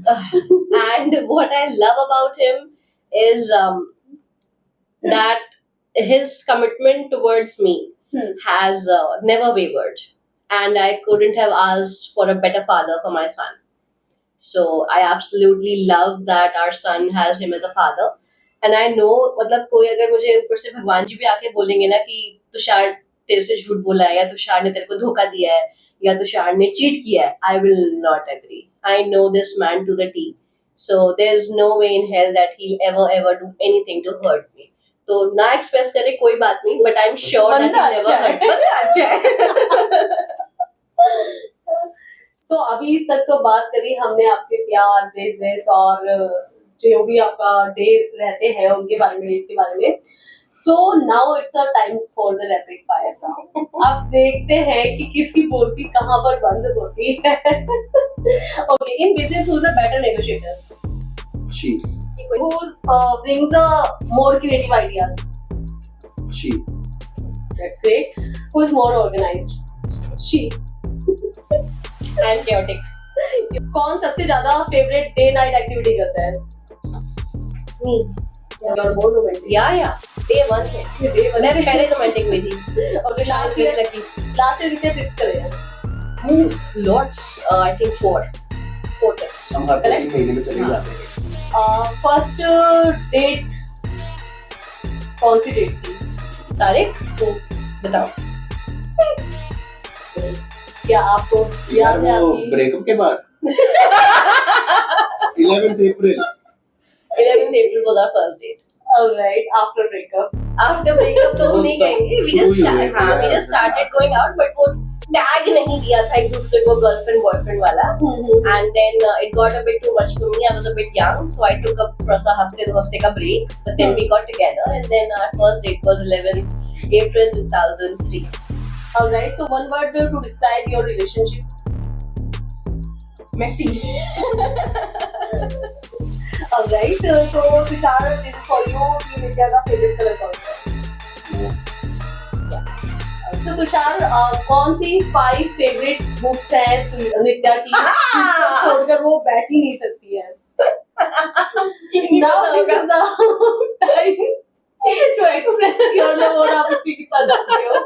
And what I love about him is that his commitment towards me has never wavered, and I couldn't have asked for a better father for my son. So I absolutely love that our son has him as a father. And I know, मतलब कोई अगर मुझे ऊपर से भगवान जी भी आके बोलेंगे ना कि तुषार तेरे से झूठ बोला है या तुषार ने तेरे को धोखा दिया है या तुषार ने चीट किया है, I will not agree. I know this man to the T. So there's no way in hell that he'll ever do anything to hurt me. तो ना एक्सप्रेस करे कोई बात नहीं, but I'm sure that he'll never hurt. बंदा अच्छा है. सो अभी तक तो बात करी हमने आपके प्यार, बिजनेस और जो भी आपका डे रहते हैं उनके बारे में, इसके बारे में. So now it's a time for the rapid fire round. अब देखते हैं कि किसकी बोलती कहाँ पर बंद होती है. Okay, in business who is a better negotiator? She. Who brings the more creative ideas? She. That's great. Who is more organized? She. I'm chaotic. कौन सबसे ज्यादा फेवरेट डे नाइट एक्टिविटी करता है? Me. You're more romantic. Yeah. Day one है. Day one. मैं पहले romantic में थी. Okay, last year last year कितने ट्रिप्स करे हैं? Lots. I think 4 trips. हम हर Correct? 3 महीने में चले जाते हैं. फर्स्ट डेट कौन सी डेट थी? तारिक बताओ. क्या आपको यार याद है वो आपकी? ब्रेकअप के बाद 11th April. 11th April was our first date. Alright, after breakup. After breakup तो हम नहीं कहेंगे. We just शुरू ही हुए थे, we just started going out, but वो टैग नहीं दिया था एक दूसरे को गर्लफ्रेंड बॉयफ्रेंड वाला. And then it got a bit too much for me. I was a bit young, so I took a हफ्ते 2 हफ्ते का break. But then we got together, and then our first date was 11th April 2003. Alright, so one word to describe your relationship. Messy. Alright, so Tushar, this is for you. कि नित्या का favorite color कौन सा है? So Tushar, कौन सी 5 favourite books हैं नित्या की जिसको छोड़कर वो बैठ ही नहीं सकती है? Now this is the time to express your love और आप उसी कितना चाहते हो.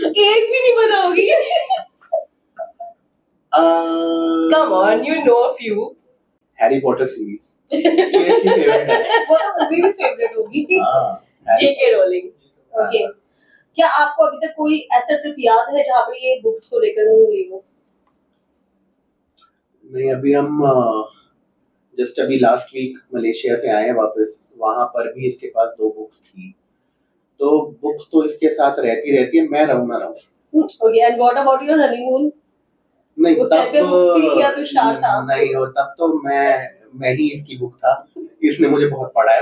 एक भी नहीं बताओगी. Come on, you know a few. Harry Potter series ये इसकी फेवरेट है. वो तो मूवी भी फेवरेट होगी. हाँ. J.K. Rowling. ओके, क्या आपको अभी तक कोई ऐसा ट्रिप याद है जहाँ पर ये बुक्स को लेकर नहीं गई हो? नहीं, अभी हम जस्ट अभी लास्ट वीक मलेशिया से आए हैं वापस, वहां पर भी इसके पास 2 बुक्स थी। तो बुक्स तो इसके साथ रहती रहती है, मैं रहूं ना रहूं। Okay, and what about your honeymoon? नहीं उस टाइम पे बुक्स थी या तब तुषार था? नहीं हो, तब तो मैं ही इसकी बुक था, इसने मुझे बहुत पढ़ाया।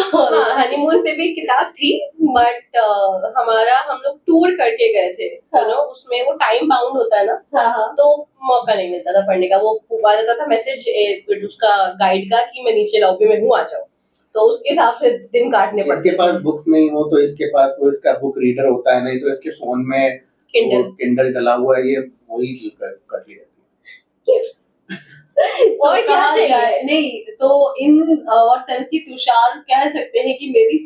हाँ, हनीमून पे भी किताब थी, बट हम लोग टूर करके गए थे, यू नो, उसमें वो टाइम बाउंड होता है ना, हाँ। तो मौका नहीं मिलता था पढ़ने का। वो आ जाता था मैसेज उसका गाइड का कि मैं नीचे लॉबी में हूँ, आ जाओ, तो उसके हिसाब से दिन काटने पड़ते। इसके पास बुक्स नहीं हो तो इसके पास वो इसका बुक रीडर होता है, नहीं तो इसके फोन में किंडल डला हुआ है, ये वही करती रहती है। और क्या चाहिए? नहीं तो इन व्हाट सेंस की तुषार कह सकते हैं कि मेरी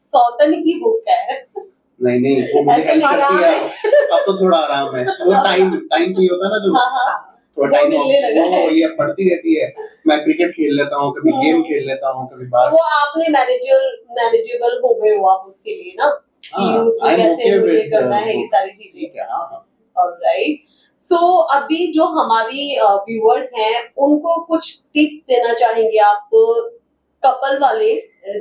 सौतन की बुक है। नहीं वो मुझे ऐसे हेल्प नहीं करती है, अब तो थोड़ा आराम है, वो टाइम चाहिए होता है ना जो, हाँ, थोड़ा वो टाइम मिलने लगा है। ये पढ़ती रहती है। मैं क्रिकेट खेल लेता हूँ, कभी गेम खेल लेता हूँ, कभी बाहर। वो आपने मैनेजेबल हो गए हो आप उसके लिए ना, कि उसमें I'm कैसे okay मुझे with करना है ये books. सारी चीजें। ठीक है, हाँ। ऑलराइट, सो अभी जो हमारी व्यूअर्स हैं उनको कुछ टिप्स देना चाहेंगे आप, कपल वाले,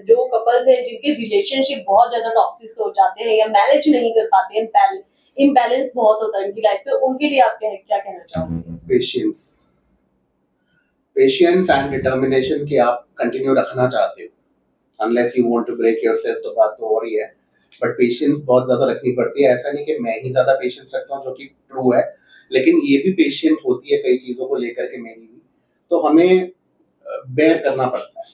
जो कपल्स हैं जिनके रिलेशनशिप बहुत ज्यादा टॉक्सिक हो जाते हैं या मैनेज नहीं कर पाते हैं, इम्बैलेंस बहुत होता है उनकी लाइफ में, उनके लिए आप क्या कहना चाहोगे? पेशेंस एंड डिटर्मिनेशन कि आप कंटिन्यू रखना चाहते हो, unless you want to break yourself, तो बात तो और ही है। बट पेशेंस बहुत ज्यादा रखनी पड़ती है। ऐसा नहीं कि मैं ही ज्यादा पेशेंस रखता हूँ, जो कि ट्रू है, लेकिन ये भी पेशेंट होती है कई चीजों को लेकर के, मेरी भी। तो हमें बेयर करना पड़ता है।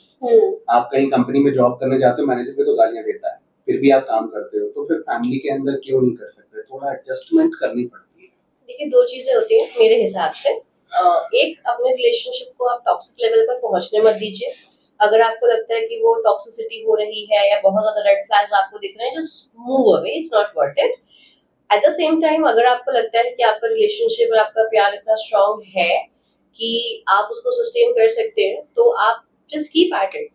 आप कहीं कंपनी में जॉब करने जाते हो, मैनेजर भी तो गालियां देता है, फिर भी आप काम करते हो, तो फिर फैमिली के अंदर क्यों नहीं कर सकते? थोड़ा एडजस्टमेंट करनी पड़ती है। देखिए, 2 चीजें होती हैं मेरे हिसाब से। एक, अपने रिलेशनशिप को आप टॉक्सिक लेवल पर पहुंचने मत दीजिए। अगर आपको लगता है कि वो टॉक्सिसिटी हो रही है या बहुत ज्यादा रेड फ्लैग्स आपको दिख रहे हैं, just move away, it's not worth it. At the same time, अगर आपको लगता है कि आपका रिलेशनशिप और आपका प्यार इतना स्ट्रांग है कि आप उसको सस्टेन कर सकते हैं, तो आप जस्ट कीप एट इट।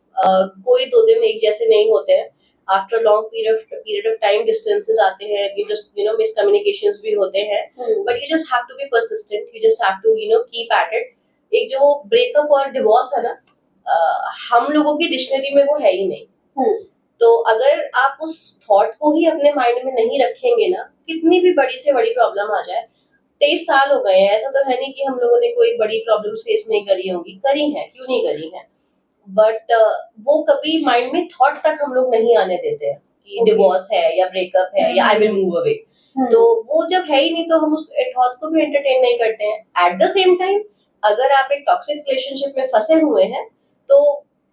कोई 2 दिन एक जैसे नहीं होते हैं। After long period of time distances आते हैं, यू नो मिसकम्युनिकेशंस भी होते हैं, but you just have to be persistent, you just have to keep at it. एक जो ब्रेकअप और डिवोर्स है ना, हम लोगों की डिक्शनरी में वो है ही नहीं। तो अगर आप उस थॉट को ही अपने माइंड में नहीं रखेंगे ना, कितनी भी बड़ी से बड़ी प्रॉब्लम आ जाए, 23 साल हो गए हैं, ऐसा तो है नहीं कि हम लोगों ने कोई बड़ी प्रॉब्लम्स फेस नहीं करी होंगी, करी हैं, क्यों नहीं करी हैं, बट वो कभी माइंड में थॉट तक हम लोग नहीं आने देते हैं कि डिवोर्स है या ब्रेकअप है या आई विल मूव अवे। तो वो जब है ही नहीं, तो हम उस थॉट को भी एंटरटेन नहीं करते हैं। एट द सेम टाइम, अगर आप एक टॉक्सिक रिलेशनशिप में फंसे हुए हैं, तो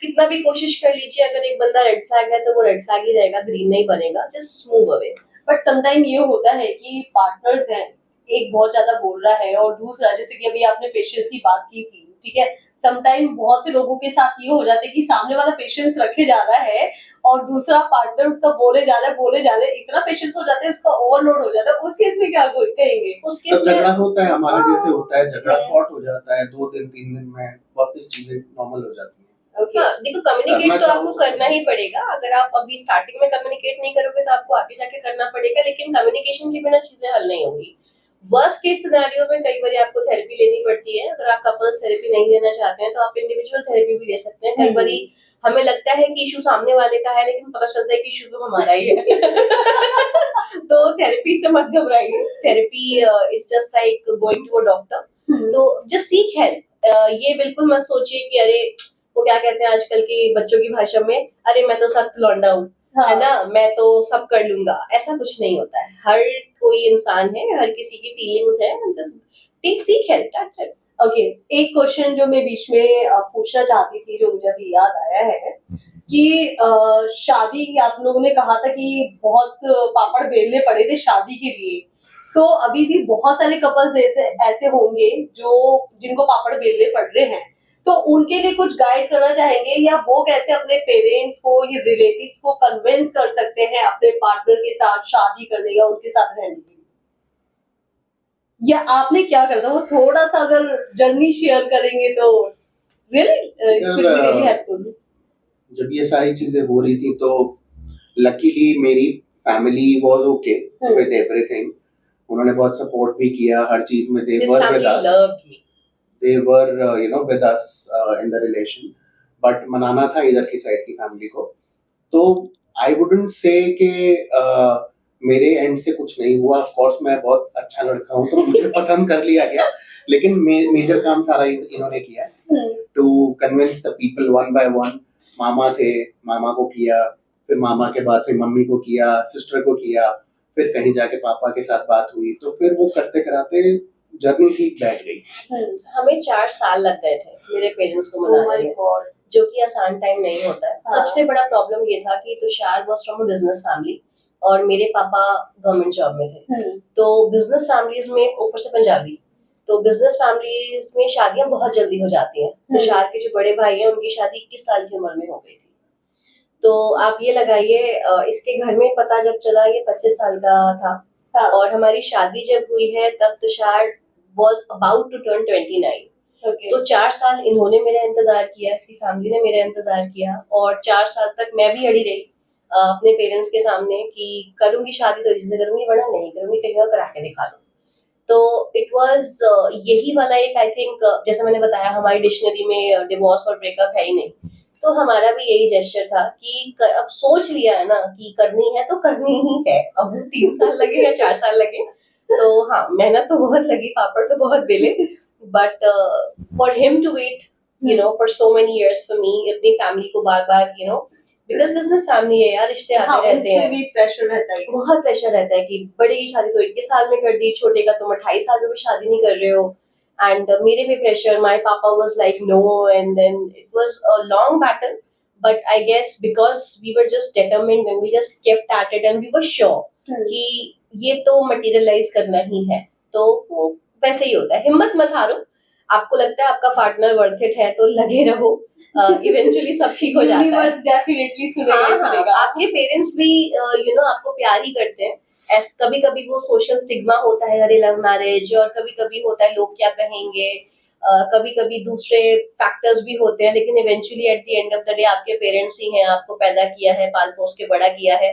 कितना भी कोशिश कर लीजिए, अगर एक बंदा रेड फ्लैग है तो वो रेड फ्लैग ही रहेगा, ग्रीन नहीं बनेगा, just move away. But sometime ये होता है कि पार्टनर्स हैं, एक बहुत ज्यादा बोल रहा है और दूसरा, जैसे कि अभी आपने पेशेंस की बात की थी, ठीक है, समटाइम बहुत से लोगों के साथ ये हो जाता है कि सामने वाला पेशेंस रखे जा रहा है और दूसरा पार्टनर उसका बोले जा रहा है, इतना पेशेंस हो जाता है, उसका ओवरलोड हो जाता है। उस केस में क्या कहेंगे? उस केस तो में झगड़ा होता है, हमारे जैसे होता है, झगड़ा सॉर्ट हो जाता है, 2 दिन 3 दिन में वापस चीजें नॉर्मल हो जाती हैं। हाँ, देखो, कम्युनिकेट तो आपको करना ही पड़ेगा। अगर आप अभी स्टार्टिंग में कम्युनिकेट नहीं करोगे तो आपको आगे जाके करना पड़ेगा, लेकिन कम्युनिकेशन के बिना चीजें हल नहीं होंगी। वर्स्ट केस सिनेरियो में कई बार आपको थेरेपी लेनी पड़ती है। अगर आप कपल्स थेरेपी नहीं लेना चाहते हैं तो आप इंडिविजुअल थेरेपी भी ले सकते हैं। कई बार हमें लगता है कि इशू सामने वाले का है, लेकिन पता चलता है कि इशू तो हमारा ही है। तो थेरेपी से मत घबराइए। Therapy is just like going to a doctor. तो जस्ट सीक हेल्प। ये बिल्कुल मत सोचिए कि अरे, वो क्या कहते हैं आजकल के बच्चों की भाषा में, अरे मैं तो सख्त लौंडा हूँ, है ना, मैं तो सब कर लूंगा। ऐसा कुछ नहीं होता है। हर कोई इंसान है, हर किसी की फीलिंग्स है। Take seek help, that's it. Okay, एक क्वेश्चन जो मैं बीच में पूछना चाहती थी, जो मुझे अभी याद आया है कि शादी की आप लोगों ने कहा था कि बहुत पापड़ बेलने पड़े थे शादी के लिए। सो अभी भी बहुत सारे कपल्स ऐसे होंगे जो जिनको पापड़ बेलने पड़ रहे हैं, तो उनके लिए कुछ गाइड करना चाहेंगे, या वो कैसे अपने पेरेंट्स को या रिलेटिव्स को कन्विंस कर सकते हैं अपने पार्टनर के साथ शादी करने या उनके साथ रहने के लिए, या आपने क्या करता? वो थोड़ा सा अगर जर्नी शेयर करेंगे तो रियली हेल्पफुल। जब ये सारी चीजें हो रही थी तो लकीली मेरी family was okay with everything, उन्होंने बहुत सपोर्ट भी किया हर चीज में. They His were with family us. loved me. They were with us in the relation. But मनाना था इधर की साइड की फैमिली को. तो आई वुडंट से कि मेरे एंड से कुछ नहीं हुआ. ऑफ कोर्स मैं बहुत अच्छा लड़का हूँ तो मुझे पसंद कर लिया गया, लेकिन मेजर काम सारा इन्होंने किया to convince the people one by one. मामा थे, मामा को किया, फिर मामा के बाद फिर मम्मी को किया, सिस्टर को किया, फिर कहीं जाके पापा के साथ बात हुई. तो फिर वो करते कराते जर्नी ठीक बैठ गई. हमें 4 साल लग गए थे मेरे पेरेंट्स को मनाने में, जो कि आसान टाइम नहीं होता है. सबसे बड़ा प्रॉब्लम ये था कि Tushar was from a business family और मेरे पापा गवर्नमेंट जॉब में थे. तो बिजनेस फैमिलीज में, ऊपर से पंजाबी, तो बिजनेस फैमिलीज में शादियां बहुत जल्दी हो जाती हैं. तुषार के जो बड़े भाई हैं उनकी शादी 21 साल की उम्र में हो गई थी. तो आप ये लगाइए, इसके घर में पता जब चला ये 25 साल का था और हमारी शादी जब हुई है तब Tushar was about to turn 29. तो 4 साल इन्होंने मेरा इंतजार किया, इसकी फैमिली ने मेरा इंतजार किया, और 4 साल तक मैं भी अड़ी रही अपने पेरेंट्स के सामने कि करूंगी शादी तो इसी से करूंगी, वरना नहीं करूंगी, कहीं और करा के दिखा दो. तो इट वाज यही वाला एक, आई थिंक जैसे मैंने बताया हमारी डिक्शनरी में डिवोर्स और ब्रेकअप है ही नहीं. तो हमारा भी यही जेस्चर था कि अब सोच लिया है ना कि करनी है तो करनी ही है. अब 3 साल लगे या 4 साल लगे, तो हाँ, मेहनत तो बहुत लगी, पापड़ तो बहुत बेले, but for him to wait for so many years for me, अपनी फैमिली को बार बार बिकॉज बिजनेस फैमिली है यार, रिश्ते आते रहते हैं, भी प्रेशर रहता है, बहुत प्रेशर रहता है कि बड़े की शादी तो 21 साल में कर दी, छोटे का तुम 28 साल में भी शादी नहीं कर रहे हो. एंड मेरे भी pressure, my papa was like no, and then it was a long battle. But I guess because we were just determined and we just kept at it and we were sure कि ये तो materialise करना ही है. तो वो वैसे ही होता है, हिम्मत मत हारो. आपको लगता है आपका पार्टनर वर्थ इट है तो लगे रहो, इवेंचुअली सब ठीक हो जाता है. यूनिवर्स डेफिनेटली सुनेगा. आपके पेरेंट्स भी आपको प्यार ही करते हैं. कभी कभी वो सोशल स्टिग्मा होता है, अरे लव मैरिज, और कभी कभी होता है लोग क्या कहेंगे, कभी कभी दूसरे फैक्टर्स भी होते हैं, लेकिन eventually at the end of the day आपके पेरेंट्स ही हैं, आपको पैदा किया है, पाल पोस के बड़ा किया है.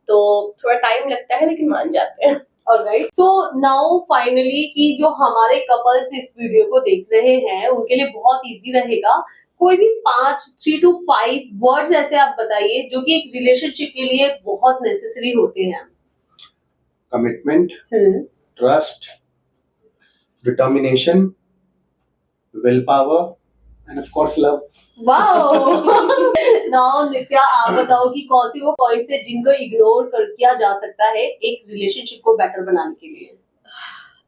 तो थोड़ा टाइम लगता है लेकिन मान जाते हैं. ऑलराइट, सो नाउ फाइनली कि जो हमारे कपल्स इस वीडियो को देख रहे हैं उनके लिए बहुत इजी रहेगा. कोई भी 3 to 5 वर्ड्स ऐसे आप बताइए जो कि एक रिलेशनशिप के लिए बहुत नेसेसरी होते हैं. Commitment, trust, determination, will power and of course love. Wow. Now Nitya, आप बताओ कि कौन सी वो पॉइंट्स है जिनको इग्नोर किया जा सकता है एक रिलेशनशिप को बेटर बनाने के लिए.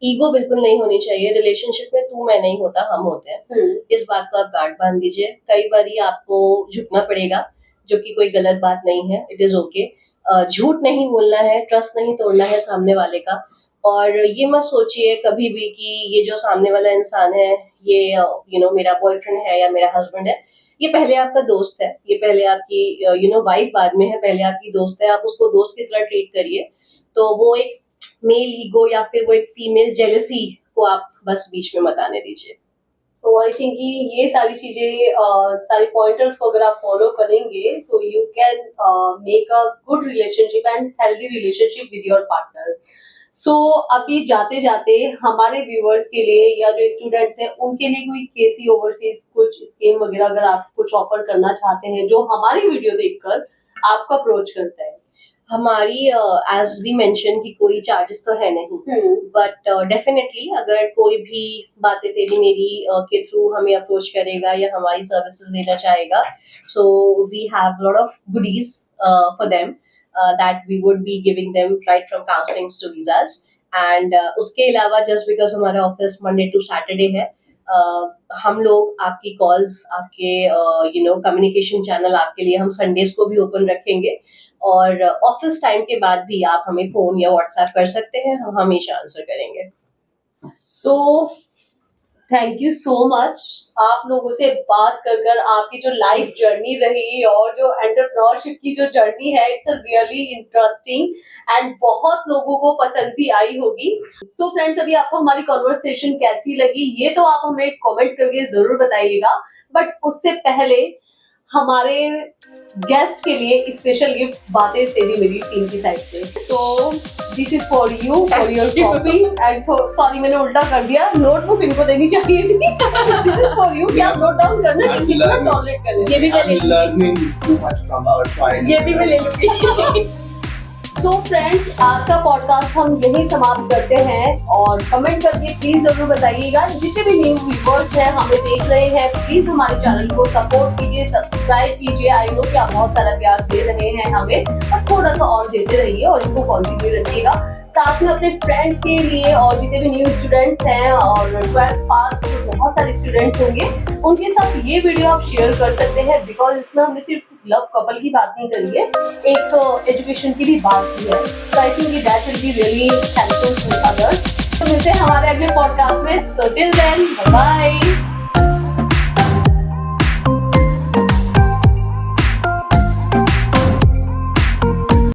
ईगो बिल्कुल नहीं होनी चाहिए रिलेशनशिप में. तू मैं नहीं होता, हम होते हैं. इस बात को आप गांठ बांध दीजिए. कई बारी आपको झुकना पड़ेगा, जो कि कोई गलत बात नहीं है. It is okay. झूठ नहीं बोलना है, ट्रस्ट नहीं तोड़ना है सामने वाले का. और ये मत सोचिए कभी भी कि ये जो सामने वाला इंसान है ये मेरा बॉयफ्रेंड है या मेरा हस्बैंड है. ये पहले आपका दोस्त है, ये पहले आपकी वाइफ बाद में है, पहले आपकी दोस्त है. आप उसको दोस्त की तरह ट्रीट करिए. तो वो एक मेल ईगो या फिर वो एक फीमेल जेलसी को आप बस बीच में मत आने दीजिए. सो आई थिंक ये सारी चीजें, सारी पॉइंटर्स को अगर आप फॉलो करेंगे, so you can make a good relationship and healthy relationship with your partner. So अभी जाते जाते हमारे व्यूअर्स के लिए या जो स्टूडेंट्स हैं उनके लिए कोई केसी ओवरसीज कुछ स्कीम वगैरह अगर आप कुछ ऑफर करना चाहते हैं जो हमारी वीडियो देखकर आपको अप्रोच करता है. हमारी एज वी मेंशन कि कोई चार्जेस तो है नहीं, बट डेफिनेटली अगर कोई भी बातें तेरी मेरी के थ्रू हमें अप्रोच करेगा या हमारी सर्विसेज लेना चाहेगा, so we have lot of goodies for them that we would be giving them right from counsellings to visas. And उसके अलावा जस्ट बिकॉज हमारा ऑफिस मंडे टू सैटरडे है, हम लोग आपकी कॉल्स, आपके कम्युनिकेशन चैनल आपके लिए हम संडेज को भी ओपन रखेंगे. और ऑफिस टाइम के बाद भी आप हमें फोन या व्हाट्सएप कर सकते हैं, हम हमेशा आंसर करेंगे. So thank you so much. आप लोगों से बात कर आपकी जो लाइफ जर्नी रही और जो एंटरप्रेन्योरशिप की जो जर्नी है, it's a really interesting and बहुत लोगों को पसंद भी आई होगी. सो फ्रेंड्स, अभी आपको हमारी कॉन्वर्सेशन कैसी लगी ये तो आप हमें कमेंट करके जरूर बताइएगा. बट उससे पहले हमारे गेस्ट के लिए स्पेशल गिफ्ट बातें तेरी मेरी टीम की साइड से। तो this is for you, for your copy and sorry मैंने उल्टा कर दिया, नोटबुक इनको देनी चाहिए थी। दिस इज फॉर यू, क्या आप नोट डाउन करना कि कितना टॉलरेट कर रहे हैं। ये भी मैं ले लूंगी, learning too much from our clients. ये भी मैं ले लूंगी। सो फ्रेंड्स, आज का पॉडकास्ट हम यहीं समाप्त करते हैं और कमेंट करके प्लीज जरूर बताइएगा। जितने भी न्यू व्यूअर्स हैं हमें देख रहे हैं, प्लीज हमारे चैनल को सपोर्ट कीजिए, सब्सक्राइब कीजिए। आई नो कि आप बहुत सारा प्यार दे रहे हैं हमें, और थोड़ा सा और देते रहिए और इसको कंटिन्यू रखिएगा। साथ में अपने फ्रेंड्स के लिए और जितने भी न्यू स्टूडेंट्स हैं और 12th पास बहुत सारे स्टूडेंट्स होंगे, उनके साथ ये वीडियो आप शेयर कर सकते हैं, बिकॉज इसमें हमने सिर्फ लव कपल की बात नहीं करी है, एक एजुकेशन की भी बात की है। So I think that will be really helpful to others. तो मिलते हैं हमारे अगले पॉडकास्ट में। So till then, bye bye.